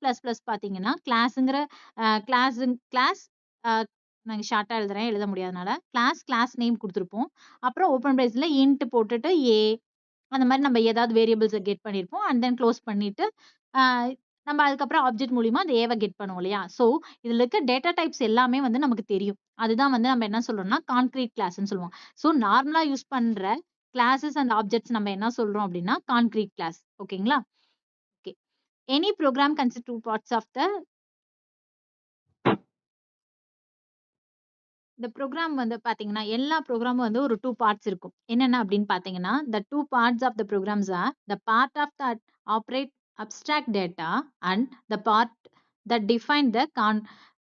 பார்த்தீங்கன்னா கிளாஸ்ங்கிற கிளாஸ் நாங்க ஷார்ட்டா எழுதுறேன், எழுத முடியாதனால கிளாஸ் நேம் குடுத்துருப்போம். அப்புறம் ஓப்பன் பிரேஸ்ல இன்ட் போட்டுட்டு அந்த மாரி நம்ம ஏதாவது வேரியபிள்ஸ கெட் பண்ணியிருப்போம். அண்ட் தென் குளோஸ் பண்ணிட்டு, அ நம்ம அதுக்கப்புறம் ஆப்ஜெக்ட் மூலியமா அந்த ஏவ கெட் பண்ணுவோம் இல்லையா? ஸோ, இதுல இருக்க டேட்டா டைப்ஸ் எல்லாமே வந்து நமக்கு தெரியும். அதுதான் வந்து நம்ம என்ன சொல்றோம்னா, கான்கிரீட் கிளாஸ்ன்னு சொல்லுவோம். ஸோ, நார்மலா யூஸ் பண்ற கிளாஸஸ் அண்ட் ஆப்ஜெக்ட்ஸ் நம்ம என்ன சொல்றோம் அப்படின்னா, கான்கிரீட் கிளாஸ். ஓகேங்களா? Okay. Any program consist 2 parts of the இந்த ப்ரோகிராம் வந்து பார்த்தீங்கன்னா, எல்லா ப்ரோகிராமும் வந்து ஒரு 2 பார்ட்ஸ் இருக்கும். என்னென்ன அப்படின்னு பார்த்தீங்கன்னா, the 2 parts of the programs are the part of that operate abstract data and the part that define the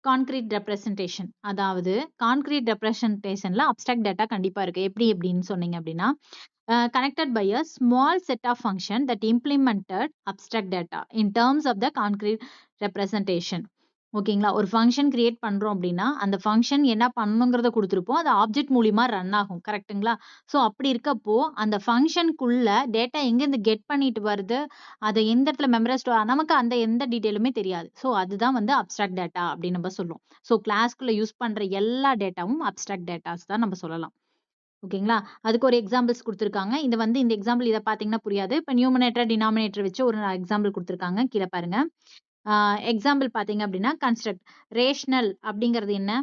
concrete representation. அதாவது கான்கிரீட் ரெப்ரசன்டேஷன்ல அப்ஸ்ட்ராக்ட் டேட்டா கண்டிப்பா இருக்கு. எப்படி எப்படின்னு சொன்னீங்க அப்படின்னா, connected by a small set of function that implemented abstract data in terms of the concrete representation. ஓகேங்களா? ஒரு function create பண்றோம் அப்படின்னா, அந்த ஃபங்ஷன் என்ன பண்ணணுங்கிறத குடுத்திருப்போம். அது ஆப்ஜெக்ட் மூலியமா ரன் ஆகும். கரெக்ட்டுங்களா? ஸோ அப்படி இருக்கப்போ, அந்த ஃபங்ஷனுக்குள்ள டேட்டா எங்கேருந்து கெட் பண்ணிட்டு வருது, அத எந்த இடத்துல மெமரி ஸ்டோர் நமக்கு அந்த எந்த டீட்டெயிலுமே தெரியாது. ஸோ அதுதான் வந்து அப்ஸ்ட்ராக்ட் டேட்டா அப்படின்னு நம்ம சொல்லுவோம். ஸோ கிளாஸ்க்குள்ள யூஸ் பண்ற எல்லா டேட்டாவும் அப்ஸ்ட்ராக்ட் டேட்டாஸ் தான் நம்ம சொல்லலாம். ஓகேங்களா? அதுக்கு ஒரு எக்ஸாம்பிள்ஸ் குடுத்திருக்காங்க. இது வந்து இந்த எக்ஸாம்பிள் இத பார்த்தீங்கன்னா புரியாது. இப்ப நியூமரேட்டர், டினாமினேட்டர் வச்சு ஒரு எக்ஸாம்பிள் குடுத்திருக்காங்க. கீழ பாருங்க. எக்ஸாம்பிள் பார்த்தீங்க அப்படின்னா, கன்ஸ்ட்ரக்ட். ரேஷனல் அப்படிங்கிறது என்ன?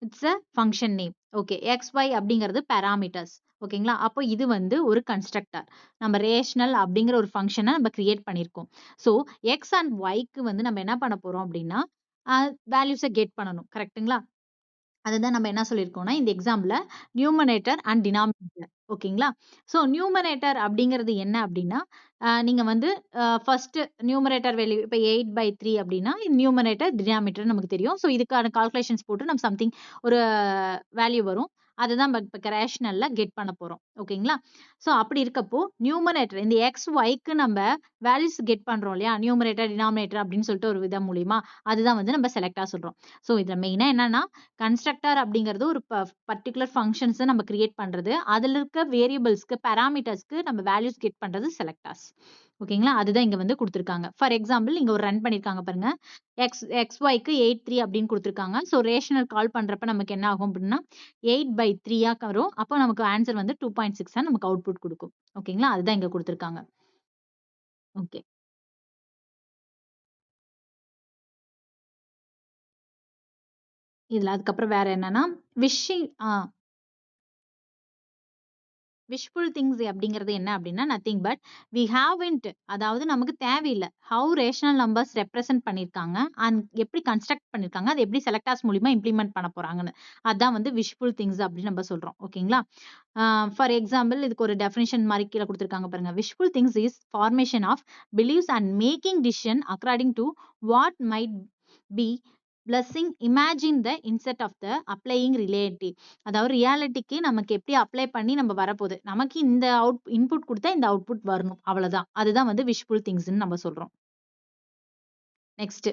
It's a function name. Okay. X, Y அப்படிங்கிறது பாராமீட்டர்ஸ். ஓகேங்களா? அப்போ இது வந்து ஒரு கன்ஸ்ட்ரக்டர். நம்ம ரேஷனல் அப்படிங்கிற ஒரு ஃபங்ஷன நம்ம கிரியேட் பண்ணியிருக்கோம். ஸோ, எக்ஸ் அண்ட் ஒய்க்கு வந்து நம்ம என்ன பண்ண போறோம் அப்படின்னா, அ வேல்யூஸ கெட் பண்ணணும். கரெக்ட்டுங்களா? அதுதான் நம்ம என்ன சொல்லியிருக்கோம்னா, இந்த எக்ஸாம்பிள்ல நியூமரேட்டர் அண்ட் டினாமினேட்டர். ஓகேங்களா? ஸோ நியூமரேட்டர் அப்படிங்கிறது என்ன அப்படின்னா, நீங்க வந்து ஃபர்ஸ்ட் நியூமரேட்டர் வேல்யூ இப்ப 8/3 அப்படின்னா, நியூமரேட்டர், டினாமினேட்டர் நமக்கு தெரியும். ஸோ இதுக்கான கால்குலேஷன்ஸ் போட்டு நம்ம சம்திங் ஒரு வேல்யூ வரும். அதுதான் இப்ப ரேஷனல்ல கெட் பண்ண போறோம். ஓகேங்களா? ஸோ அப்படி இருக்கப்போ, நியூமரேட்டர் இந்த எக்ஸ், ஒய்க்கு நம்ம வேல்யூஸ் கெட் பண்றோம் இல்லையா? நியூமரேட்டர், டினாமினேட்டர் அப்படின்னு சொல்லிட்டு ஒரு விதம் மூலியமா, அதுதான் வந்து நம்ம செலக்ட்டா சொல்றோம். ஸோ இதுல மெயினா என்னன்னா, கன்ஸ்ட்ரக்டர் அப்படிங்கிறது ஒரு பர்ட்டிகுலர் ஃபங்ஷன்ஸ நம்ம கிரியேட் பண்றது. அதுல இருக்க வேரியபிள்ஸ்க்கு, பாராமீட்டர்ஸ்க்கு நம்ம வேல்யூஸ் கெட் பண்றது செலக்டர்ஸ். ஓகேங்களா? அதுதான் இங்க வந்து குடுத்திருக்காங்க. ஃபார் எக்ஸாம்பிள் இங்க ஒரு ரன் பண்ணியிருக்காங்க பாருங்க. XYக்கு 83 அப்படின்னு குடுத்திருக்காங்க. ஸோ ரேஷனல் கால் பண்றப்ப நமக்கு என்ன ஆகும் அப்படின்னா, 8/3 வரும். அப்போ நமக்கு ஆன்சர் வந்து 2.6 நமக்கு அவுட்புட் குடுக்கும். ஓகேங்களா? அதுதான் இங்க குடுத்திருக்காங்க. ஓகே. இதுல அதுக்கப்புறம் வேற என்னன்னா, விஷிங் விஷஃபுல் திங்ஸ் அப்படிங்கிறது என்ன அப்படின்னா, நத்திங் பட் வி ஹேவ்ன்ட் அதாவது நமக்கு தேவையில்ல. ஹவ் ரேஷனல் நம்பர்ஸ் ரெப்ரசன்ட் பண்ணியிருக்காங்க அண்ட் எப்படி கன்ஸ்ட்ரக்ட் பண்ணியிருக்காங்க. அது எப்படி செலக்டர்ஸ் மூலியமா இம்ப்ளிமெண்ட் பண்ண போறாங்கன்னு. அதான் வந்து விஷஃபுல் திங்ஸ் அப்படின்னு நம்ம சொல்றோம். ஓகேங்களா? ஃபார் எக்ஸாம்பிள் இதுக்கு ஒரு டெஃபினிஷன் மாரி கீழ குடுத்திருக்காங்க பாருங்க. Wishful things is formation of beliefs and making decision according to what might be pleasing imagine the instead of the applying relative. அதாவது ரியாலிட்டிக்கு நமக்கு எப்படி அப்ளை பண்ணி நம்ம வரப்போகுது. நமக்கு இந்த இன்புட் குடுத்தா இந்த அவுட்புட் வரணும். அவ்வளதான். அதுதான் வந்து விஷஃபுல் திங்ஸ்ன்னு நம்ம சொல்றோம். நெக்ஸ்ட்.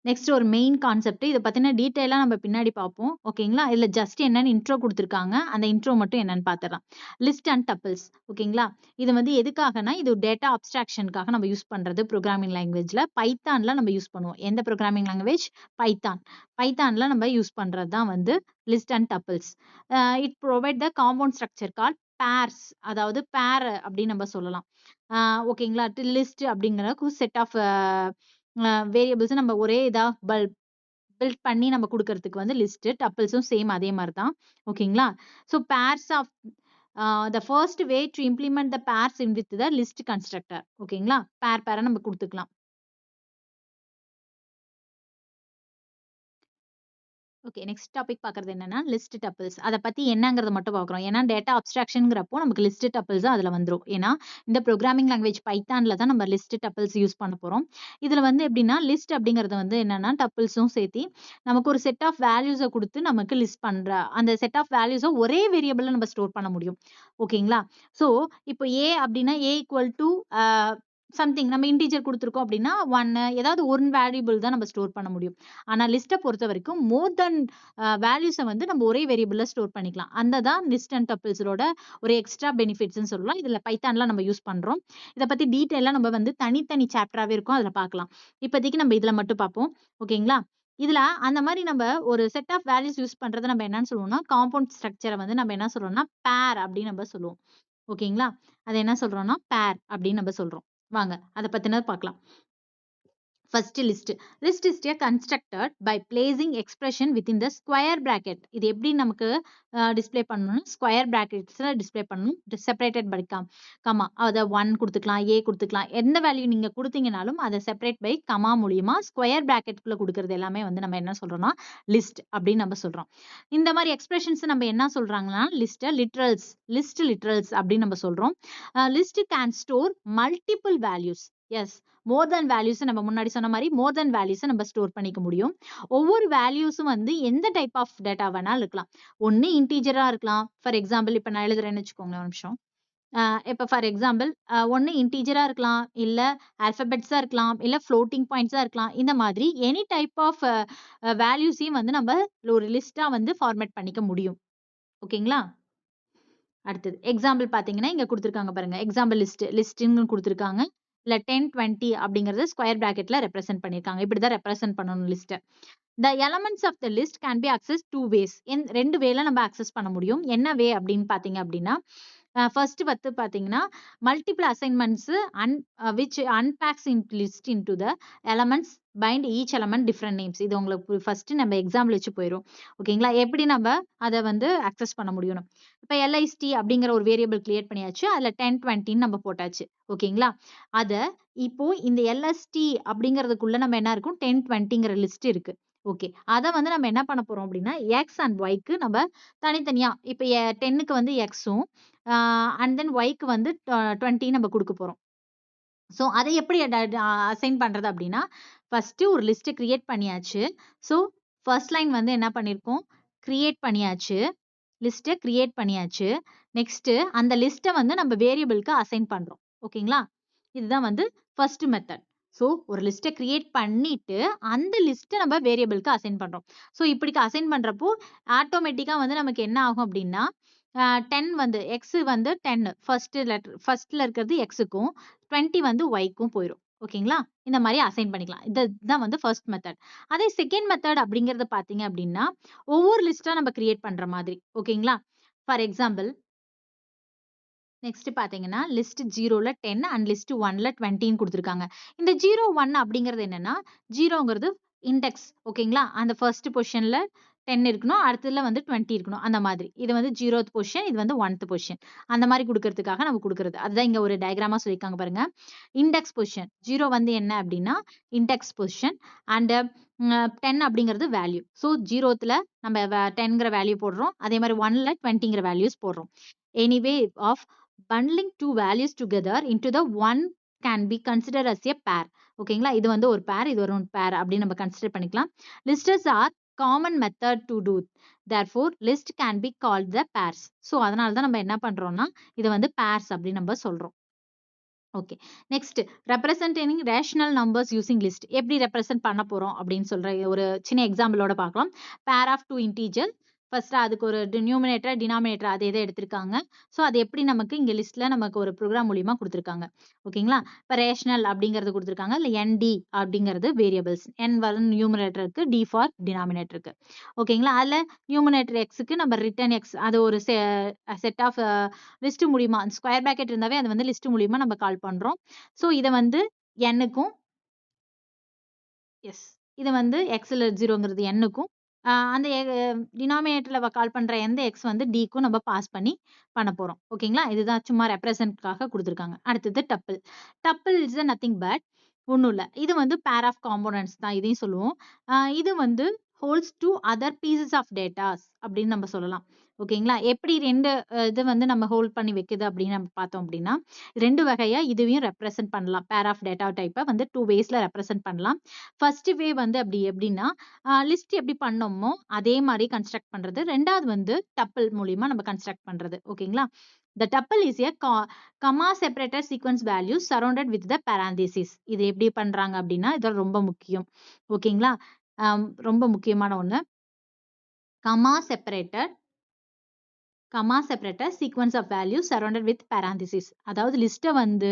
நெக்ஸ்ட் ஒரு மெயின் கான்செப்ட். இத பத்தின டீட்டெயிலா நம்ம பின்னாடி பார்ப்போம். ஓகேங்களா? இதுல ஜஸ்ட் என்னன்னு இன்ட்ரோ குடுத்திருக்காங்க. அந்த இன்ட்ரோ மட்டும் என்னன்னு பார்த்துடலாம். List and tuples. ஓகேங்களா? இது வந்து எதுக்காகன்னா, இது டேட்டா அப்ஸ்ட்ராக்ஷன்க்காக நம்ம யூஸ் பண்றது புரோகிராமிங் லாங்குவேஜ்ல. பைத்தான்ல நம்ம யூஸ் பண்ணுவோம். எந்த புரோகிராமிங் லாங்குவேஜ்? பைத்தான். பைத்தான்ல நம்ம யூஸ் பண்றது தான் வந்து list and tuples. It provide the compound structure called pairs. அதாவது பேர் அப்படின்னு நம்ம சொல்லலாம். ஓகேங்களா? லிஸ்ட் அப்படிங்கிற செட் ஆஃப் வேரியபிள்ஸ் நம்ம ஒரே இதா பில்ட் பண்ணி நம்ம குடுக்கறதுக்கு வந்து லிஸ்ட், டப்பிள்ஸும் சேம் அதே மாரி தான். ஓகேங்களா? So pairs of the first way to implement the pairs in with the list constructor. ஓகேங்களா? பேரா நம்ம குடுத்துக்கலாம். ஓகே. நெக்ஸ்ட் டாபிக் பார்க்கறது என்னன்னா, லிஸ்ட் டப்பிள்ஸ். அத பத்தி என்னங்கிறத மட்டும் பார்க்குறோம். ஏன்னா டேட்டா அப்ஸ்ட்ராக்ஷன்ங்கிறப்போ நமக்கு லிஸ்ட் டப்பிள்ஸ் அதுல வந்துரும். ஏன்னா, இந்த புரோகிராமிங் லாங்குவேஜ் பைத்தான்ல தான் நம்ம லிஸ்ட் டப்பிள்ஸ் யூஸ் பண்ண போறோம். இதுல வந்து எப்படின்னா, லிஸ்ட் அப்படிங்கிறது வந்து என்னன்னா, டப்பிள்ஸும் சேர்த்தி நமக்கு ஒரு செட் ஆஃப் வேல்யூஸ குடுத்து நமக்கு லிஸ்ட் பண்ற அந்த செட் ஆஃப் வேல்யூஸ ஒரே வேரியபிள்ல நம்ம ஸ்டோர் பண்ண முடியும். ஓகேங்களா? ஸோ இப்போ அப்படின்னா ஏ ஈக்குவல் டூ சம்திங் நம்ம இன்டிஜர் குடுத்துருக்கோம் அப்படின்னா, 1 ஏதாவது ஒரு வேரியபிள் தான் நம்ம ஸ்டோர் பண்ண முடியும். ஆனா லிஸ்ட்ட பொறுத்தவரைக்கும் மோர் தென் வேல்யூஸ வந்து நம்ம ஒரே வேரியபிள்ல ஸ்டோர் பண்ணிக்கலாம். அந்த தான் லிஸ்ட் அண்ட் டப்பிள்ஸோட ஒரு எக்ஸ்ட்ரா பெனிஃபிட்ஸ்ன்னு சொல்லலாம். இதுல பைத்தான்லாம் நம்ம யூஸ் பண்றோம். இத பத்தி டீட்டெயிலா நம்ம வந்து தனித்தனி சாப்டராவே இருக்கும். அதுல பார்க்கலாம். இப்போதைக்கு நம்ம இதுல மட்டும் பார்ப்போம். ஓகேங்களா? இதுல அந்த மாரி நம்ம ஒரு செட் ஆஃப் வேல்யூஸ் யூஸ் பண்றத நம்ம என்னன்னு சொல்லுவோம்னா, காம்பவுண்ட் ஸ்ட்ரக்சர வந்து நம்ம என்ன சொல்றோம்னா, பேர் அப்படின்னு நம்ம சொல்லுவோம். ஓகேங்களா? அத என்ன சொல்றோம்னா, பேர் அப்படின்னு நம்ம சொல்றோம். வாங்க அத பத்தினது பார்க்கலாம். First list. List is a constructed by placing expression within the square bracket. இது எப்படி நமக்கு டிஸ்ப்ளே பண்ணணும்? ஸ்கொயர் பிராக்கெட்ஸ்ல டிஸ்ப்ளே பண்ணணும். Separated by comma. அத 1 குடுத்துக்கலாம், a குடுத்துக்கலாம். எந்த வேல்யூ நீங்க குடுத்தீங்கனாலும் அத செப்பரேட் பை கமா மூலியமா ஸ்கொயர் பிராக்கெட்குள்ள குடுக்கிறது எல்லாமே வந்து நம்ம என்ன சொல்றோம்னா, லிஸ்ட் அப்படின்னு நம்ம சொல்றோம். இந்த மாரி எக்ஸ்பிரஷன்ஸ் நம்ம என்ன சொல்றாங்கன்னா, லிஸ்ட் லிட்ரல்ஸ் அப்படின்னு நம்ம சொல்றோம். List can store multiple values. Yes, more than values நம்ம முன்னாடி சொன்ன மாரி மோர் தென் வேல்யூஸ நம்ம ஸ்டோர் பண்ணிக்க முடியும். ஒவ்வொரு வேல்யூஸும் வந்து எந்த டைப் ஆஃப் டேட்டா வேணாலும் இருக்கலாம். ஒண்ணு இன்டிஜரா இருக்கலாம். ஃபார் எக்ஸாம்பிள் இப்ப நான் எழுதுறேன்னு வச்சுக்கோங்களேன் ஒரு நிமிஷம். இப்ப ஃபார் எக்ஸாம்பிள் ஒண்ணு இன்டிஜரா இருக்கலாம், இல்ல ஆல்பபெட்ஸா இருக்கலாம், இல்ல ஃப்ளோட்டிங் பாயிண்ட்ஸா இருக்கலாம். இந்த மாதிரி எனி டைப் ஆஃப் வேல்யூஸையும் வந்து நம்ம ஒரு லிஸ்ட்டா வந்து ஃபார்மேட் பண்ணிக்க முடியும். ஓகேங்களா? அடுத்தது எக்ஸாம்பிள் பார்த்தீங்கன்னா, இங்க குடுத்திருக்காங்க பாருங்க. எக்ஸாம்பிள் லிஸ்ட்ன்னு குடுத்திருக்காங்க. இல்ல 10, 20 அப்படிங்கிறது ஸ்கொயர் பிராக்கெட்ல ரெப்ரசென்ட் பண்ணியிருக்காங்க. இப்படிதான் ரெப்ரசென்ட் பண்ணணும் லிஸ்ட்ட. The elements of the list can be accessed two ways. 2 வேல நம்ம அக்சஸ் பண்ண முடியும். என்ன வே அப்படின்னு பார்த்தீங்க அப்படின்னா, ஃபர்ஸ்ட் வந்து பார்த்தீங்கன்னா, multiple assignments which unpacks list into the elements bind each element different names. இது உங்களுக்கு ஃபர்ஸ்ட் நம்ம எக்ஸாம்பிள் வச்சு போயிரும். ஓகேங்களா? எப்படி நம்ம அத வந்து அக்சஸ் பண்ண முடியும்னு. இப்ப LIST அப்படிங்கிற ஒரு வேரியபிள் கிரியேட் பண்ணியாச்சு. அதுல 10, 20ன்னு நம்ம போட்டாச்சு. ஓகேங்களா? அத இப்போ இந்த LST அப்படிங்கிறதுக்குள்ள நம்ம என்ன இருக்கும்? 10, 20ங்கிற லிஸ்ட் இருக்கு. ஓகே. அத வந்து நம்ம என்ன பண்ண போறோம் அப்படின்னா, எக்ஸ் அண்ட் ஒய்க்கு நம்ம தனித்தனியா இப்ப 10க்கு வந்து எக்ஸும் அண்ட் தென் ஒய்க்கு வந்து 20 நம்ம குடுக்க போறோம். ஸோ அதை எப்படி அசைன் பண்றது அப்படின்னா, ஃபர்ஸ்ட் ஒரு லிஸ்ட் கிரியேட் பண்ணியாச்சு. ஸோ ஃபர்ஸ்ட் லைன் வந்து என்ன பண்ணியிருக்கோம்? கிரியேட் பண்ணியாச்சு. லிஸ்ட்ட கிரியேட் பண்ணியாச்சு. நெக்ஸ்ட் அந்த லிஸ்ட்ட வந்து நம்ம வேரியபிள்க்கு அசைன் பண்றோம். ஓகேங்களா? இதுதான் வந்து ஃபர்ஸ்ட் மெத்தட். ஸோ ஒரு லிஸ்ட்ட கிரியேட் பண்ணிட்டு, அந்த லிஸ்ட்ட நம்ம வேரியபிள்க்கு அசைன் பண்றோம். ஸோ இப்படி அசைன் பண்றப்போ, ஆட்டோமேட்டிக்கா வந்து நமக்கு என்ன ஆகும் அப்படின்னா, 10 வந்து எக்ஸ் வந்து 10 ஃபர்ஸ்ட்ல இருக்கிறது எக்ஸுக்கும், 20 வந்து ஒய்க்கும் போயிரும். ஓகேங்களா? இந்த மாரி அசைன் பண்ணிக்கலாம். இதுதான் வந்து ஃபர்ஸ்ட் மெத்தட். அதே செகண்ட் மெத்தட் அப்படிங்கிறது பார்த்தீங்க அப்படின்னா, ஒவ்வொரு லிஸ்ட்டா நம்ம கிரியேட் பண்ற மாதிரி. ஓகேங்களா? ஃபார் எக்ஸாம்பிள் நெக்ஸ்ட் பார்த்தீங்கன்னா, லிஸ்ட் 0ல 10 அண்ட் லிஸ்ட் 1ல 20ன்னு குடுத்துருக்காங்க. இந்த 0, 1 அப்படிங்கிறது என்னன்னா, 0ங்கிறது இண்டெக்ஸ். ஓகேங்களா? அந்த ஃபர்ஸ்ட் பொசிஷன்ல 10 இருக்கணும். அடுத்ததுல வந்து 20 இருக்கணும். அந்த மாதிரி. இது வந்து 0த் பொசிஷன். இது வந்து 1த் பொசிஷன். அந்த மாரி குடுக்கறதுக்காக நம்ம குடுக்குறது. அதுதான் இங்க ஒரு டயகிராமா சொல்லியிருக்காங்க பாருங்க. Index position. 0 வந்து என்ன அப்படின்னா, இண்டெக்ஸ் பொசிஷன் அண்ட் 10 அப்படிங்கிறது வேல்யூ. ஸோ 0த்துல நம்ம 10ங்கிற வேல்யூ போடுறோம். அதே மாரி 1ல 20ங்கிற வேல்யூஸ் போடுறோம். Any way of bundling two values together into the one can be considered as a pair. ஓகேங்களா? இது வந்து ஒரு பேர், இது ஒரு பேர் அப்படின்னு நம்ம கன்சிடர் பண்ணிக்கலாம். Listers are common method to do. Therefore, list can be called the pairs. So, அதனால தான் நம்ம என்ன பண்றோம்னா, இது வந்து pairs அப்படின்னு நம்ம சொல்றோம். Okay. Next representing rational numbers using list. எப்படி ரெப்ரசன்ட் பண்ண போறோம் அப்படின்னு சொல்ற ஒரு சின்ன எக்ஸாம்பிளோட பார்க்கலாம். Pair of 2 integer. ஃபர்ஸ்ட் அதுக்கு ஒரு நியூமரேட்டர், டினாமினேட்டர் அதே இதை எடுத்திருக்காங்க. ஸோ அது எப்படி நமக்கு இங்க லிஸ்ட்ல நமக்கு ஒரு ப்ரோக்ராம் மூலியமா கொடுத்துருக்காங்க. ஓகேங்களா? இப்போ ரேஷனல் அப்படிங்கிறது கொடுத்துருக்காங்க. இல்லை என்டி அப்படிங்கிறது வேரியபிள்ஸ். என் வரும் நியூமரேட்டருக்கு, டி ஃபார் டினாமினேட்டருக்கு. ஓகேங்களா? அதில் நியூமரேட்டர் எக்ஸுக்கு நம்ம ரிட்டர்ன் எக்ஸ் அது ஒரு செட் ஆஃப் லிஸ்ட் மூலியமா ஸ்கொயர் பிராக்கெட் இருந்தாவே அது வந்து லிஸ்ட் மூலியமா நம்ம கால் பண்றோம். ஸோ இதை வந்து எண்ணுக்கும் எஸ் இது வந்து எக்ஸ்ல 0ங்கிறது எண்ணுக்கும் அந்த டினாமினேட்டர்ல கால் பண்ற எந்த எக்ஸ் வந்து டிக்கும் நம்ம பாஸ் பண்ண போறோம். ஓகேங்களா? இதுதான் சும்மா ரெப்ரசன்ட்காக கொடுத்துருக்காங்க. அடுத்தது tuple. Tuple is nothing but ஒன்றும் இல்லை. இது வந்து பேர் ஆஃப் காம்போனன்ட்ஸ் தான் இதையும் சொல்லுவோம். இது வந்து holds two other pieces of datas அப்படின்னு நம்ம சொல்லலாம். ஓகேங்களா? எப்படி 2 இது வந்து நம்ம ஹோல்ட் பண்ணி வைக்குது அப்படின்னு நம்ம பார்த்தோம் அப்படின்னா, 2 வகையா இதையும் ரெப்ரசென்ட் பண்ணலாம். பேர் ஆஃப் டேட்டா டைப்பை வந்து 2 வேஸ்ல ரெப்ரசென்ட் பண்ணலாம். ஃபர்ஸ்ட் வே வந்து அப்படி எப்படின்னா, லிஸ்ட் எப்படி பண்ணோமோ அதே மாதிரி கன்ஸ்ட்ரக்ட் பண்றது. 2வது வந்து டப்பிள் மூலியமா நம்ம கன்ஸ்ட்ரக்ட் பண்றது. ஓகேங்களா? The tuple is a comma separated sequence values surrounded with the parentheses. இது எப்படி பண்றாங்க அப்படின்னா இது ரொம்ப முக்கியம். ஓகேங்களா? ரொம்ப முக்கியமான ஒண்ணு. comma separated sequence of values surrounded with parentheses. அதாவது லிஸ்ட்டை வந்து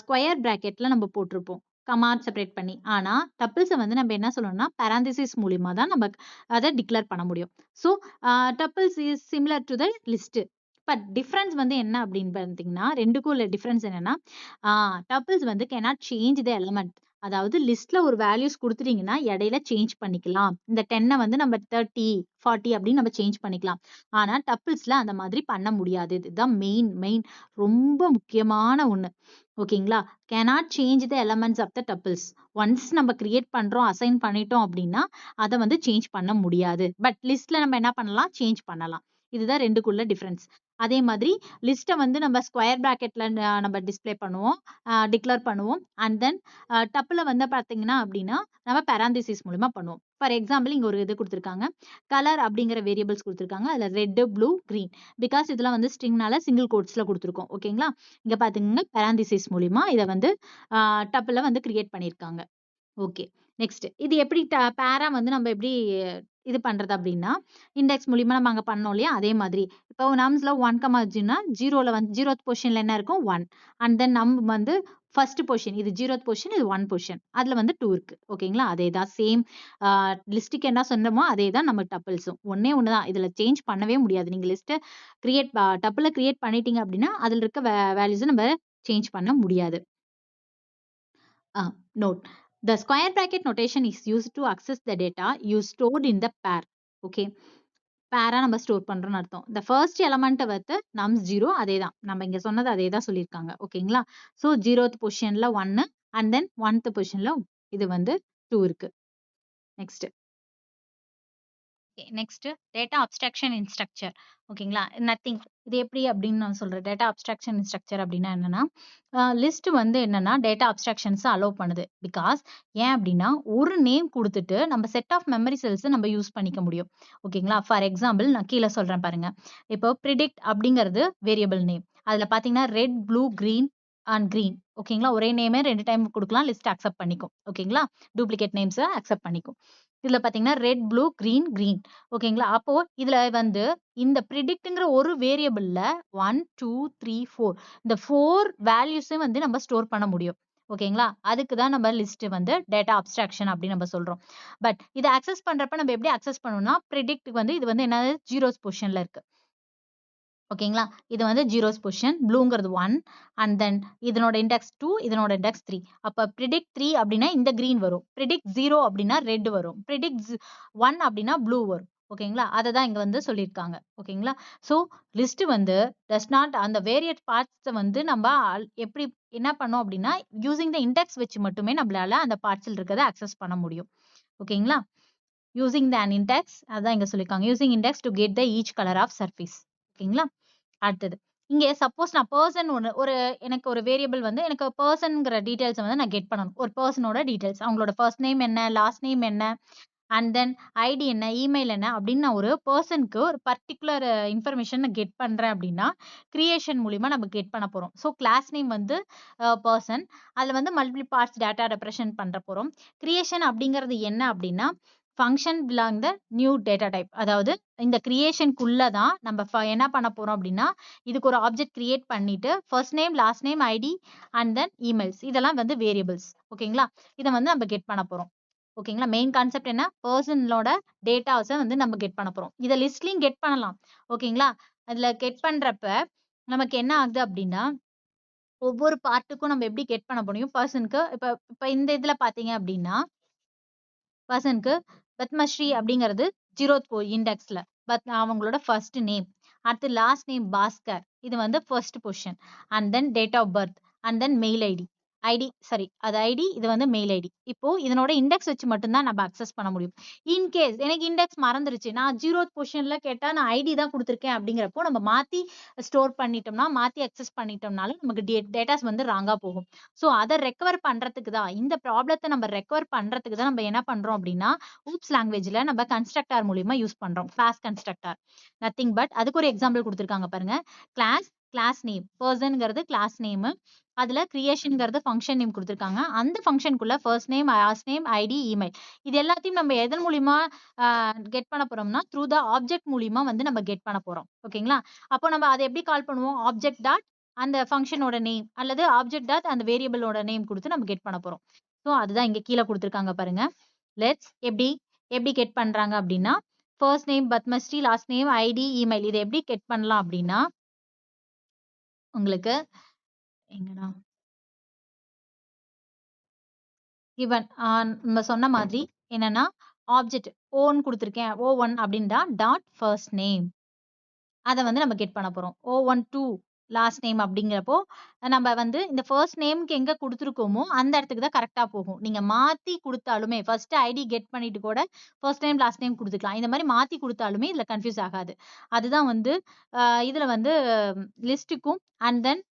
ஸ்கொயர் பிராக்கெட்ல நம்ம போட்டிருப்போம் கமா செப்பரேட் பண்ணி. ஆனா டப்பிள்ஸை வந்து நம்ம என்ன சொல்லணும்னா parentheses மூலியமா தான் நம்ம அதை டிக்ளேர் பண்ண முடியும். So tuples is similar to the list. But difference வந்து என்ன அப்படின்னு பார்த்தீங்கன்னா ரெண்டுக்கும் உள்ள டிஃபரன்ஸ் என்னன்னா டப்பிள்ஸ் வந்து cannot change the element. அதாவது லிஸ்ட்ல ஒரு வேல்யூஸ் கொடுத்துட்டீங்கன்னா இடையில சேஞ்ச் பண்ணிக்கலாம். இந்த 10 வந்து நம்ம 30 40 அப்படின்னு நம்ம சேஞ்ச் பண்ணிக்கலாம். ஆனா டப்பிள்ஸ்ல அந்த மாதிரி பண்ண முடியாது. இதுதான் மெயின் ரொம்ப முக்கியமான ஒண்ணு. ஓகேங்களா? cannot change the elements of the tuples. Once நம்ம கிரியேட் பண்றோம் அசைன் பண்ணிட்டோம் அப்படின்னா அதை வந்து சேஞ்ச் பண்ண முடியாது. பட் லிஸ்ட்ல நம்ம என்ன பண்ணலாம், சேஞ்ச் பண்ணலாம். இதுதான் ரெண்டுக்குள்ள டிஃபரன்ஸ். அதே மாதிரி லிஸ்ட்டை வந்து நம்ம ஸ்கொயர் பிராக்கெட்ல நம்ம டிஸ்பிளே பண்ணுவோம், டிக்ளேர் பண்ணுவோம். அண்ட் தென் டப்புல வந்து பார்த்தீங்கன்னா அப்படின்னா நம்ம parentheses மூலமா பண்ணுவோம். ஃபார் எக்ஸாம்பிள் இங்க ஒரு இது கொடுத்துருக்காங்க, கலர் அப்படிங்கிற வேரியபிள்ஸ் கொடுத்துருக்காங்க. அதுல ரெட், ப்ளூ, கிரீன். பிகாஸ் இதெல்லாம் வந்து ஸ்ட்ரிங்னால சிங்கிள் கோட்ஸ்ல கொடுத்துருக்கோம். ஓகேங்களா? இங்க பாத்தீங்கன்னா parentheses மூலியமா இதை வந்து டப்புல வந்து கிரியேட் பண்ணியிருக்காங்க. ஓகே, நெக்ஸ்ட் இது எப்படி பேரா வந்து நம்ம எப்படி இது பண்றது அப்படின்னா இண்டெக்ஸ் மூலியமா நம்ம அங்க பண்ணோம் இல்லையா, அதே மாதிரி இப்போ நம்ஸ்ல 1,0 ஜீரோல வந்து 0th பொசிஷன்ல என்ன இருக்கும் 1. அண்ட் தென் நம் வந்து ஃபர்ஸ்ட் பொசிஷன் இது 0th பொசிஷன், இது 1 பொசிஷன், அதுல வந்து 2 இருக்கு. ஓகேங்களா? அதே தான் சேம் லிஸ்ட்டுக்கு என்ன சொன்னமோ அதே தான் நம்ம டப்பிள்ஸும் ஒன்னே ஒண்ணுதான். இதுல சேஞ்ச் பண்ணவே முடியாது. நீங்க லிஸ்ட்டை கிரியேட் டப்புல கிரியேட் பண்ணிட்டீங்க அப்படின்னா அதுல இருக்க வேல்யூஸ் நம்ம சேஞ்ச் பண்ண முடியாது. Note. The square bracket notation is used to access the data you stored in the pair. Okay. பேரா நம்ம ஸ்டோர் பண்றோம்னு அர்த்தம். the first element வந்து nums 0 அதே தான். நம்ம இங்க சொன்னது அதே தான் சொல்லியிருக்காங்க. ஓகேங்களா? ஸோ 0th பொசிஷன்ல 1 அண்ட் தென் 1th பொசிஷன்ல இது வந்து 2 இருக்கு. நெக்ஸ்ட் நெக்ஸ்ட் டேட்டா அப்ஸ்ட்ராக்ஷன் இன் ஸ்ட்ரக்சர். ஓகேங்களா? நத்திங். இது எப்படி அப்படின்னு நான் சொல்றேன். டேட்டா அப்ஸ்ட்ராக்ஷன் இன் ஸ்ட்ரக்சர் அப்படின்னா என்னன்னா லிஸ்ட் வந்து என்னன்னா டேட்டா அப்ஸ்ட்ராக்ஷன்ஸ் அலோவ் பண்ணுது. பிகாஸ் ஏன் அப்படின்னா ஒரு நேம் கொடுத்துட்டு நம்ம செட் ஆஃப் மெமரி செல்ஸ் நம்ம யூஸ் பண்ணிக்க முடியும். ஓகேங்களா? ஃபார் எக்ஸாம்பிள் நான் கீழே சொல்றேன் பாருங்க. இப்போ ப்ரிடிக்ட் அப்படிங்கிறது வேரியபிள் நேம். அதுல பாத்தீங்கன்னா red, blue, green and green. ஓகேங்களா? ஒரே நேமே 2 டைம் கொடுக்கலாம், லிஸ்ட் அக்செப்ட் பண்ணிக்கும். ஓகேங்களா? டூப்ளிகேட் நேம்ஸ் அக்செப்ட் பண்ணிக்கும். இதுல பாத்தீங்கன்னா ரெட், ப்ளூ, கிரீன், கிரீன். ஓகேங்களா? அப்போ இதுல வந்து இந்த ப்ரிடிக்ட்ங்கிற ஒரு வேரியபிள்ல 1 2 3 4 இந்த 4 வேல்யூஸும் வந்து நம்ம ஸ்டோர் பண்ண முடியும். ஓகேங்களா? அதுக்கு தான் நம்ம லிஸ்ட் வந்து டேட்டா அப்ஸ்ட்ராக்ஷன் அப்படின்னு நம்ம சொல்றோம். பட் இதை அக்சஸ் பண்றப்ப நம்ம எப்படி அக்சஸ் பண்ணணும்னா ப்ரிடிக்ட் வந்து இது வந்து என்னது 0th பொசிஷன்ல இருக்கு. ஓகேங்களா? இது வந்து 0th பொசிஷன், ப்ளூங்கிறது 1 அண்ட் தென் இதனோட இண்டெக்ஸ் 2, இதனோட இண்டெக்ஸ் 3. அப்ப ப்ரிடிக்ட் 3 அப்படின்னா இந்த கிரீன் வரும். ப்ரிடிக்ட் 0 அப்படின்னா ரெட் வரும். ப்ரிடிக்ட் 1 அப்படின்னா ப்ளூ வரும். ஓகேங்களா? அதை தான் இங்க வந்து சொல்லியிருக்காங்க. ஓகேங்களா? ஸோ லிஸ்ட் வந்து டஸ் நாட் அந்த வேரியட் பார்ட்ஸை வந்து நம்ம எப்படி என்ன பண்ணோம் அப்படின்னா யூசிங் த இண்டெக்ஸ் வச்சு மட்டுமே நம்மளால அந்த பார்ட்ஸில் இருக்கிறத அக்சஸ் பண்ண முடியும். ஓகேங்களா? யூசிங் த இண்டெக்ஸ் அதான் இங்க சொல்லியிருக்காங்க. Using index to get the each colour of surface. ஓகேங்களா? அடுத்தது இங்க சப்போஸ் நான் பர்சன் ஒரு எனக்கு ஒரு வேரியபிள் வந்து எனக்கு பர்சன்ங்கிற டீடைல்ஸ் வந்து நான் கெட் பண்ணணும். ஒரு பர்சனோட டீடைல்ஸ், அவங்களோட ஃபர்ஸ்ட் நேம் என்ன, லாஸ்ட் நேம் என்ன, அண்ட் தென் ஐடி என்ன, இமெயில் என்ன அப்படின்னு நான் ஒரு பர்சனுக்கு ஒரு பர்டிகுலர் இன்ஃபர்மேஷன் கெட் பண்றேன் அப்படின்னா கிரியேஷன் மூலியமா நம்ம கெட் பண்ண போறோம். ஸோ கிளாஸ் நேம் வந்து பர்சன், அதுல வந்து மல்டிபிள் பார்ட்ஸ் டேட்டா ரெப்ரசென்ட் பண்ற போறோம். கிரியேஷன் அப்படிங்கிறது என்ன அப்படின்னா function belong the new data type. அதாவது இந்த கிரியேஷனுக்குள்ள தான் நம்ம என்ன பண்ண போறோம் அப்படின்னா இதுக்கு ஒரு ஆப்ஜெக்ட் கிரியேட் பண்ணிட்டு first name, last name, ID and then emails இதெல்லாம் வந்து வேரியபிள்ஸ். ஓகேங்களா? இதை வந்து நம்ம கெட் பண்ண போறோம். ஓகேங்களா? மெயின் கான்செப்ட் என்ன, பர்சனோட டேட்டாஸை வந்து நம்ம கெட் பண்ண போறோம். இதை லிஸ்ட்லயும் கெட் பண்ணலாம். ஓகேங்களா? அதுல கெட் பண்றப்ப நமக்கு என்ன ஆகுது அப்படின்னா ஒவ்வொரு பார்ட்டுக்கும் நம்ம எப்படி கெட் பண்ண முடியும் பர்சனுக்கு. இப்ப இப்ப இந்த இதுல பாத்தீங்க அப்படின்னா பர்சனுக்கு பத்மஸ்ரீ அப்படிங்கிறது 0th இண்டெக்ஸ்ல அவங்களோட ஃபர்ஸ்ட் நேம். அடுத்து லாஸ்ட் நேம் பாஸ்கர், இது வந்து first position. And then date of birth and then mail ID sorry அது ஐடி, இது வந்து மெயில் ஐடி. இப்போ இதனோட இண்டெக்ஸ் வச்சு மட்டும்தான் நம்ம அக்சஸ் பண்ண முடியும். இன்கேஸ் எனக்கு இண்டெக்ஸ் மறந்துருச்சு, நான் 0th பொசிஷன்ல கேட்டா நான் ஐடி தான் கொடுத்துருக்கேன் அப்படிங்கிறப்போ நம்ம மாத்தி ஸ்டோர் பண்ணிட்டோம்னா மாத்தி அக்சஸ் பண்ணிட்டோம்னாலும் நமக்கு டேட்டாஸ் வந்து ராங்கா போகும். ஸோ அதை ரெக்கவர் பண்றதுக்கு தான் இந்த ப்ராப்ளத்தை நம்ம ரெக்கவர் பண்றதுக்கு தான் நம்ம என்ன பண்றோம் அப்படின்னா ஊப்ஸ் லாங்குவேஜ்ல நம்ம கன்ஸ்ட்ரக்டர் மூலியமா யூஸ் பண்றோம். கிளாஸ் கன்ஸ்ட்ரக்டர் நத்திங் பட் அதுக்கு ஒரு எக்ஸாம்பிள் கொடுத்துருக்காங்க பாருங்க. கிளாஸ் கிளாஸ் நேம், பர்சன்ங்கிறது கிளாஸ் நேம், அதுல கிரியேஷன்ங்கிறது ஃபங்க்ஷன் நேம் கொடுத்துருக்காங்க. அந்த ஃபங்க்ஷனுக்குள்ள first name, last name, ID, email இது எல்லாத்தையும் நம்ம எதன் மூலியமா கெட் பண்ண போறோம்னா த்ரூ த ஆப்ஜெக்ட் மூலியமா வந்து நம்ம கெட் பண்ண போறோம். ஓகேங்களா? அப்போ நம்ம அதை எப்படி கால் பண்ணுவோம்? ஆப்ஜெக்ட் டாட் அந்த ஃபங்க்ஷனோட நேம் அல்லது ஆப்ஜெக்ட் டாட் அந்த வேரியபிளோட நேம் கொடுத்து நம்ம கெட் பண்ண போறோம். ஸோ அதுதான் இங்க கீழே கொடுத்துருக்காங்க பாருங்க. லெட்ஸ் எப்படி எப்படி கெட் பண்றாங்க அப்படின்னா, first name Padmashree, last name, ID, email இதை எப்படி கெட் பண்ணலாம் அப்படின்னா, உங்களுக்கு எங்கடா கிவன் நம்ம சொன்ன மாதிரி என்னன்னா ஆப்ஜெக்ட் ஓன்னு கொடுத்துருக்கேன், O1 அப்படின்னா டாட் ஃபர்ஸ்ட் நேம் அதை வந்து நம்ம கெட் பண்ண போறோம். O12 லாஸ்ட் நேம் அப்படிங்கிறப்போ நம்ம வந்து இந்த ஃபர்ஸ்ட் நேம்க்கு எங்க கொடுத்துருக்கோமோ அந்த இடத்துக்கு தான் கரெக்டா போகும். நீங்க மாத்தி கொடுத்தாலுமே ஃபர்ஸ்ட் ஐடி கெட் பண்ணிட்டு கூட ஃபர்ஸ்ட் நேம் லாஸ்ட் நேம் கொடுத்துக்கலாம். இந்த மாதிரி மாத்தி கொடுத்தாலுமே இதுல கன்ஃபியூஸ் ஆகாது. அதுதான் வந்து இதுல வந்து லிஸ்ட்டுக்கும் அண்ட் தென்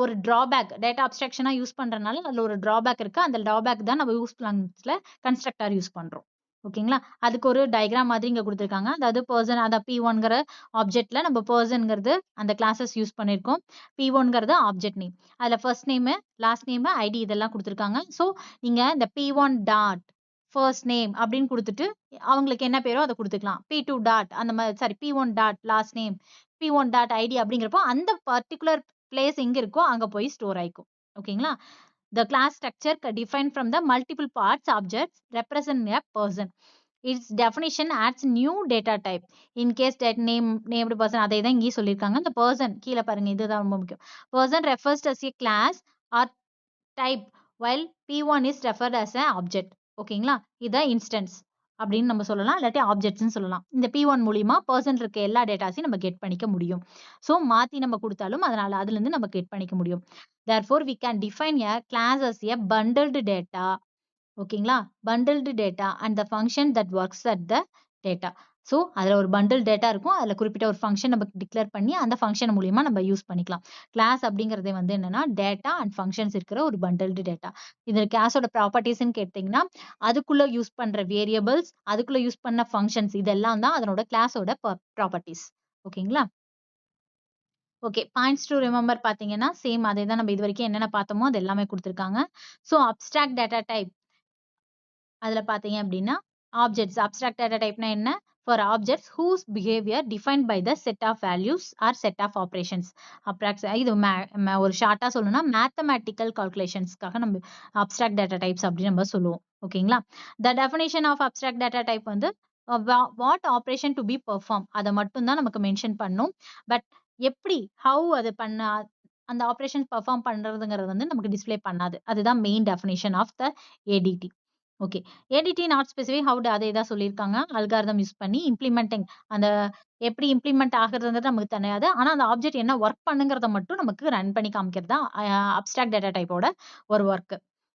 ஒரு டிராபேக் டேட்டா அப்ஸ்ட்ராக்ஷனா யூஸ் பண்றதுனால அதுல ஒரு டிராபேக் இருக்கு. அந்த டிராபேக் தான் நம்ம யூஸ் பிளான்ஸ்ல கன்ஸ்ட்ரக்டர் யூஸ் பண்றோம். ஓகேங்களா? அதுக்கு ஒரு டயக்ராம் மாதிரி இங்க கொடுத்துருக்காங்க. அதாவது பர்சன் அத P1ங்கிற ஆப்ஜெக்ட்ல நம்ம பர்சன்ங்கிறது அந்த கிளாஸஸ் யூஸ் பண்ணியிருக்கோம். P1ங்கிறது ஆப்ஜெக்ட் நேம். அதுல first name, last name, ID இதெல்லாம் கொடுத்துருக்காங்க. ஸோ நீங்க இந்த P1 டாட் ஃபர்ஸ்ட் நேம் அப்படின்னு கொடுத்துட்டு அவங்களுக்கு என்ன பேரோ அதை கொடுத்துக்கலாம். P2 டாட் அந்த மாதிரி sorry P1 dot last name, P1 dot ID அப்படிங்கிறப்போ அந்த பர்டிகுலர் பிளேஸ் எங்க இருக்கோ அங்க போய் ஸ்டோர் ஆயிக்கும். ஓகேங்களா? The class structure defined from the multiple parts objects represent a person. Its definition adds new data type. In case that named person அதை தான் இங்கே சொல்லியிருக்காங்க. இந்த person கீழே பாருங்க, இதுதான் ரொம்ப முக்கியம். Person refers to as a class or type while P1 is referred as an object. ஓகேங்களா? இதான் இன்ஸ்டன்ஸ் அப்படின்னு நம்ம சொல்லலாம், இல்லாட்டி ஆப்ஜெக்ட்ஸ்னு சொல்லலாம். இந்த P1 மூலியமா பர்சன் இருக்க எல்லா டேட்டாஸையும் நம்ம கெட் பண்ணிக்க முடியும். ஸோ மாத்தி நம்ம கொடுத்தாலும் அதனால அதுல இருந்து நம்ம கெட் பண்ணிக்க முடியும். Therefore we can define a class as a bundled data. ஓகேங்களா? bundled data and the function that works at the data. So அதுல ஒரு பண்டில் டேட்டா இருக்கும். அதுல குறிப்பிட்ட ஒரு ஃபங்க்ஷன் நம்ம டிக்ளேர் பண்ணி அந்த ஃபங்க்ஷன் மூலியமா நம்ம யூஸ் பண்ணிக்கலாம். கிளாஸ் அப்படிங்கறதே வந்து என்னன்னா டேட்டா அண்ட் ஃபங்க்ஷன்ஸ் இருக்கிற ஒரு பண்டில்டு டேட்டா. இதுல கிளாஸோட ப்ராப்பர்ட்டிஸ்ன்னு கேட்டீங்கன்னா அதுக்குள்ள யூஸ் பண்ற வேரியபிள்ஸ், அதுக்குள்ள யூஸ் பண்ண ஃபங்க்ஷன்ஸ் இதெல்லாம் தான் அதனோட கிளாஸோட ப்ராப்பர்ட்டிஸ். ஓகேங்களா? ஓகே. பாயிண்ட்ஸ் டு ரிமெம்பர் பார்த்தீங்கன்னா, சேம் அதே தான் நம்ம இதுவரைக்கும் என்னென்ன பார்த்தோமோ அது எல்லாமே குடுத்துருக்காங்க. ஸோ அப்ஸ்ட்ராக்ட் டேட்டா டைப் அதுல பார்த்தீங்க அப்படின்னா, ஆப்ஜெக்ட்ஸ் அப்ஸ்ட்ராக்ட் டேட்டா டைப்னா என்ன? For objects whose behaviour defined by the set of values or set of operations. இது ஒரு ஷார்ட்டா சொல்லணும்னா மேத்தமேட்டிக்கல் கால்குலேஷன்ஸ்க்காக நம்ம அப்ஸ்ட்ராக்ட் டேட்டா டைப்ஸ் அப்படின்னு நம்ம சொல்லுவோம். ஓகேங்களா? The definition of abstract data type வந்து what operation to be perform அதை மட்டும் தான் நமக்கு மென்ஷன் பண்ணும். பட் எப்படி ஹவு அது பண்ண அந்த ஆப்பரேஷன் பெர்ஃபார்ம் பண்றதுங்கிறது வந்து நமக்கு டிஸ்ப்ளே பண்ணாது. அதுதான் main definition of the ADT. Okay. ADT not specific how அதே தான் சொல்லியிருக்காங்க. அல்காரிதம் யூஸ் பண்ணி இம்ப்ளிமெண்டிங் அந்த எப்படி இம்ப்ளிமெண்ட் ஆகுறதுங்கிறது நமக்கு தெரியாது. ஆனா அந்த ஆப்ஜெக்ட் என்ன ஒர்க் பண்ணுங்கிறத மட்டும் நமக்கு ரன் பண்ணி காமிக்கிறது தான் அப்ஸ்ட்ராக்ட் டேட்டா டைப்போட ஒரு ஒர்க்.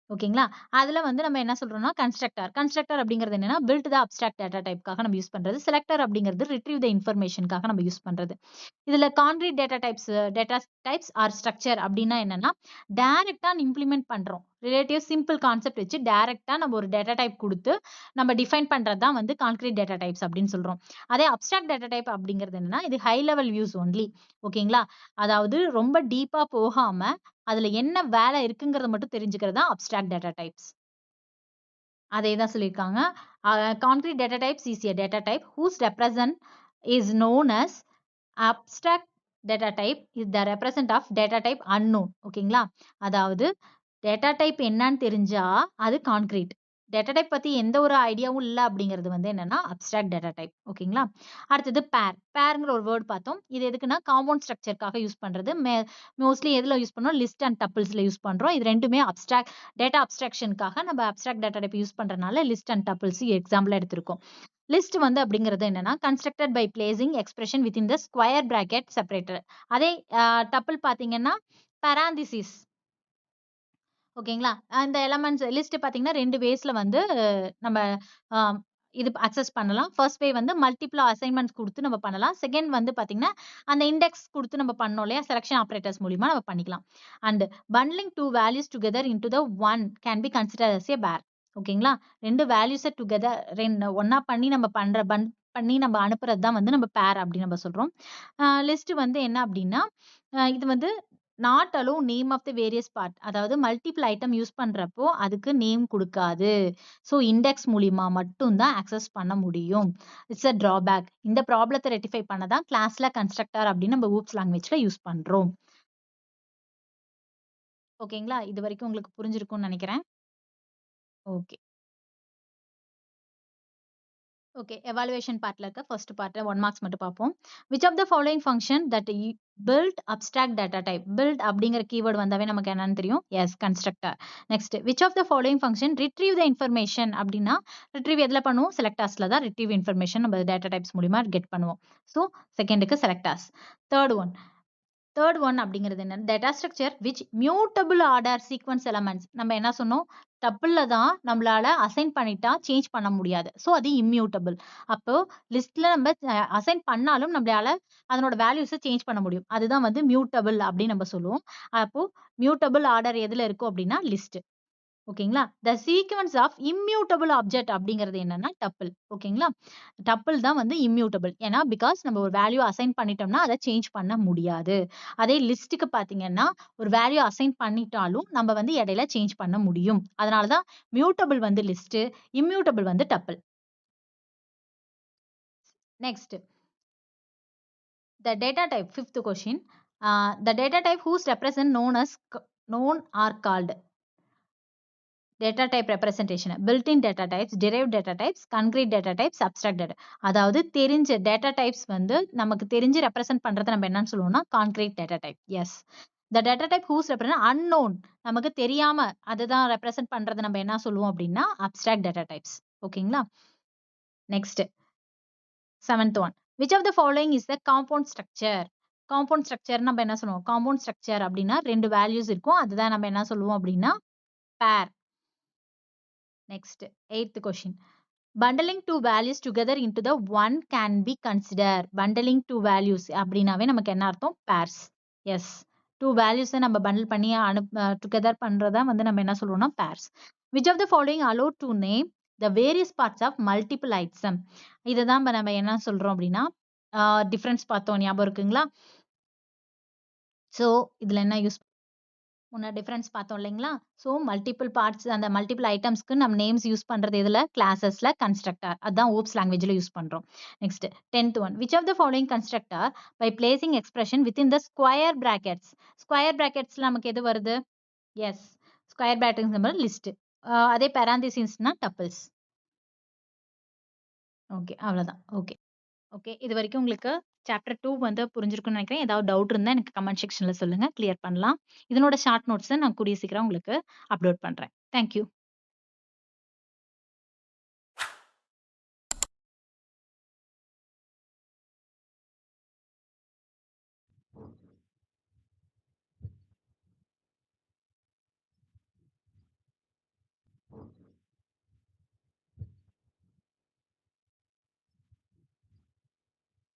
ஓகேங்களா? அதுல வந்து நம்ம என்ன சொல்றோம்னா கன்ஸ்ட்ரக்டர். கன்ஸ்ட்ரக்டர் அப்படிங்கிறது என்னன்னா பில்ட் த அப்ஸ்ட்ராக்ட் டேட்டா டைப்க்காக நம்ம யூஸ் பண்றது. செலக்டர் அப்படிங்கிறது ரிட்ரீவ் த இன்ஃபர்மேஷனுக்காக நம்ம யூஸ் பண்றது. இதுல concrete data types R structure அப்படின்னா என்னன்னா டைரக்டா இம்ப்ளிமெண்ட் பண்றோம். ரிலேட்டிவ் சிம்பிள் கான்செப்ட் வச்சு டைரக்டா நம்ம ஒரு டேட்டா டைப் கொடுத்து நம்ம டிஃபைன் பண்றது தான் வந்து கான்கிரீட் டேட்டா டைப்ஸ் அப்படின்னு சொல்றோம். அதே அப்ஸ்ட்ராக்ட் டேட்டா டைப் அப்படிங்கிறது என்னன்னா இது ஹை லெவல் வியூஸ் ஒன்லி. ஓகேங்களா? அதாவது ரொம்ப டீப்பா போகாம அதுல என்ன வேலை இருக்குங்கிறத மட்டும் தெரிஞ்சுக்கிறது தான் அப்ஸ்ட்ராக்ட் டேட்டா டைப்ஸ். அதே தான் சொல்லியிருக்காங்க. Concrete data types is a data type whose represent is known as abstract data type is the represent of data type unknown. ஓகேங்களா? அதாவது டேட்டா டைப் என்னன்னு தெரிஞ்சா அது கான்கிரீட். டேட்டா டைப் பத்தி எந்த ஒரு ஐடியாவும் இல்ல அப்படிங்கிறது வந்து என்னன்னா அப்ஸ்ட்ராக்ட் டேட்டா டைப். ஓகேங்களா? அடுத்தது பேர்ங்கிற ஒரு வேர்ட் பார்த்தோம். இது எதுக்குன்னா காம்பவுண்ட் ஸ்ட்ரக்சர்க்காக யூஸ் பண்றது. மோஸ்ட்லி எதுல யூஸ் பண்ணோம்? லிஸ்ட் அண்ட் டப்பிள்ஸ்ல யூஸ் பண்றோம். இது ரெண்டுமே அப்ஸ்ட்ராக்ட் டேட்டா அப்ஸ்ட்ராக்ஷனுக்காக நம்ம அப்ஸ்ட்ராக்ட் டேட்டா டைப் யூஸ் பண்றதுனால லிஸ்ட் அண்ட் டப்பிள்ஸ் எக்ஸாம்பிள் எடுத்திருக்கோம். லிஸ்ட் வந்து அப்படிங்கிறது என்னன்னா constructed by placing expression within the square bracket separator. அதே டப்பிள் பாத்தீங்கன்னா பராந்திசிஸ். ஓகேங்களா? அந்த எலமெண்ட்ஸ் லிஸ்ட் பார்த்தீங்கன்னா 2 வேஸ்ல வந்து நம்ம அ இது அக்சஸ் பண்ணலாம். ஃபர்ஸ்ட் வே வந்து மல்டிபிள் அசைன்மென்ட்ஸ் குடுத்து நம்ம பண்ணலாம். செகண்ட் வந்து பார்த்தீங்கன்னா, அந்த இண்டெக்ஸ் குடுத்து நம்ம பண்ணோம் இல்லையா? செலக்ஷன் ஆப்பரேட்டர்ஸ் மூலியமா நம்ம பண்ணிக்கலாம். And bundling 2 values together into the one can be considered as a pair. ஓகேங்களா? 2 வேல்யூஸ டுகெதர் ஒண்ணா பண்ணி நம்ம பண்ற பண்ணி நம்ம அனுப்புறது தான் வந்து நம்ம பேர் அப்படின்னு நம்ம சொல்றோம். லிஸ்ட் வந்து என்ன அப்படின்னா, இது வந்து not allow name of the various part. அதாவது மல்டிபிள் ஐட்டம் யூஸ் பண்றப்போ அதுக்கு நேம் குடுக்காது. ஸோ இண்டெக்ஸ் மூலியமா மட்டும் தான் ஆக்சஸ் பண்ண முடியும். It's a drawback. இந்த ப்ராப்ளத்த ரெக்டிஃபை பண்ண தான் கிளாஸ்ல கன்ஸ்ட்ரக்டர் அப்படின்னு நம்ம ஊப்ஸ் லாங்குவேஜ்ல யூஸ் பண்றோம். ஓகேங்களா? இதுவரைக்கும் உங்களுக்கு புரிஞ்சிருக்கும்னு நெனைக்கிறேன். ஓகே. ஓகே. எவாலுவேஷன் பார்ட்ல இருக்க ஃபர்ஸ்ட் பார்ட் 1 மார்க்ஸ் மட்டும் பார்ப்போம். Which of the following function that build abstract data type. Build அப்படிங்கிற கீவேர்ட் வந்தாவே நமக்கு என்னன்னு தெரியும். Yes constructor. Next which of the following function retrieve the information அப்படின்னா, ரிட்ரீவ் எதுல பண்ணுவோம்? செலக்டார்ஸ்ல தான் ரிட்ரீவ் இன்ஃபர்மேஷன் நம்ம டேட்டா டைப்ஸ் மூலியமா கெட் பண்ணுவோம். ஸோ செகண்டுக்கு செலக்டார்ஸ். தேர்ட் ஒன் அப்படிங்கிறது என்ன? Data structure which mutable order sequence elements. நம்ம என்ன சொன்னோம்? டப்பிள்ல தான் நம்மளால அசைன் பண்ணிட்டா சேஞ்ச் பண்ண முடியாது. ஸோ அது இம்மியூட்டபிள். அப்போ லிஸ்ட்ல நம்ம அசைன் பண்ணாலும் நம்மளால அதனோட வேல்யூஸ சேஞ்ச் பண்ண முடியும். அதுதான் வந்து மியூட்டபிள் அப்படின்னு நம்ம சொல்லுவோம். அப்போ மியூட்டபிள் ஆர்டர் எதுல இருக்கும் அப்படின்னா லிஸ்ட். ஓகேங்களா? த சீக்வென்ஸ் ஆஃப் இம்மியூட்டபிள் ஆப்ஜெக்ட் அப்படிங்கிறது என்னன்னா டப்பிள். ஓகேங்களா? டப்பிள் தான் வந்து இம்மியூட்டபிள். ஏன்னா பிகாஸ் நம்ம ஒரு வேல்யூ அசைன் பண்ணிட்டோம்னா அத சேஞ்ச் பண்ண முடியாது. அதே லிஸ்ட்க்கு பார்த்தீங்கன்னா, ஒரு வேல்யூ அசைன் பண்ணிட்டாலும் நம்ம வந்து இடையில சேஞ்ச் பண்ண முடியும். அதனால தான் மியூட்டபிள் வந்து லிஸ்ட், இம்மியூட்டபிள் வந்து tuple. Next the data type, fifth question. The data type whose represent known are called data type representation. Built in data types, derived data types, concrete data types, abstract data. அதாவது தெரிஞ்ச data types வந்து நமக்கு தெரிஞ்சு represent பண்றத நம்ம என்னன்னு சொல்லுவோம்னா concrete data type. Yes. The data type whose represent unknown, நமக்கு தெரியாம அதுதான் ரெப்ரசென்ட் பண்றத நம்ம என்ன சொல்லுவோம் அப்படின்னா அப்ஸ்ட்ராக்ட் டேட்டா டைப்ஸ். ஓகேங்களா? Next seventh one. Which of the following is the compound structure. Compound structure நம்ம என்ன சொல்லுவோம்? காம்பவுண்ட் ஸ்ட்ரக்சர் அப்படின்னா 2 வேல்யூஸ் இருக்கும். அதுதான் நம்ம என்ன சொல்லுவோம் அப்படின்னா பேர். Next, eighth question. Bundling two values together into the one can be considered. Bundling two values அப்படின்னாவே நமக்கு என்ன அர்த்தம்? Pairs. Yes. Two values நம்ம bundle பண்ணி together பண்றதா வந்து நம்ம என்ன சொல்லுவோம்னா pairs. Which of the following allow to name the various parts of multiple item? இதுதான் நம்ம என்ன சொல்றோம் அப்படின்னா டிஃபரன்ஸ் பார்த்தோம் ஞாபகம் இருக்குங்களா? ஸோ இதுல என்ன யூஸ் முன்ன டிஃபரன்ஸ் பார்த்தோம் இல்லைங்களா? ஸோ மல்டிபிள் பார்ட்ஸ் அந்த மல்டிபிள் ஐட்டம்ஸ்க்கு நம்ம நேம்ஸ் யூஸ் பண்றது எதுல? கிளாஸஸ்ல கன்ஸ்ட்ரக்டர். அதான் ஓப்ஸ் லாங்குவேஜ்ல யூஸ் பண்றோம். Next 10th one. Which of the following constructor by placing expression within the square brackets. Square பிராக்கெட்ஸ்ல நமக்கு எது வருது? Yes. Square brackets number list. அதே பேராந்திசிஸ்னா டப்பிள்ஸ். ஓகே அவ்வளவுதான். ஓகே. ஓகே. இதுவரைக்கும் உங்களுக்கு சாப்டர் 2 வந்து புரிஞ்சிருக்கும்னு நினைக்கிறேன். ஏதாவது டவுட் இருந்தா எனக்கு கமெண்ட் செக்ஷன்ல சொல்லுங்க. கிளியர் பண்ணலாம். இதனோட ஷார்ட் நோட்ஸ நான் கூடிய சீக்கிரம் உங்களுக்கு அப்லோட் பண்றேன். Thank you.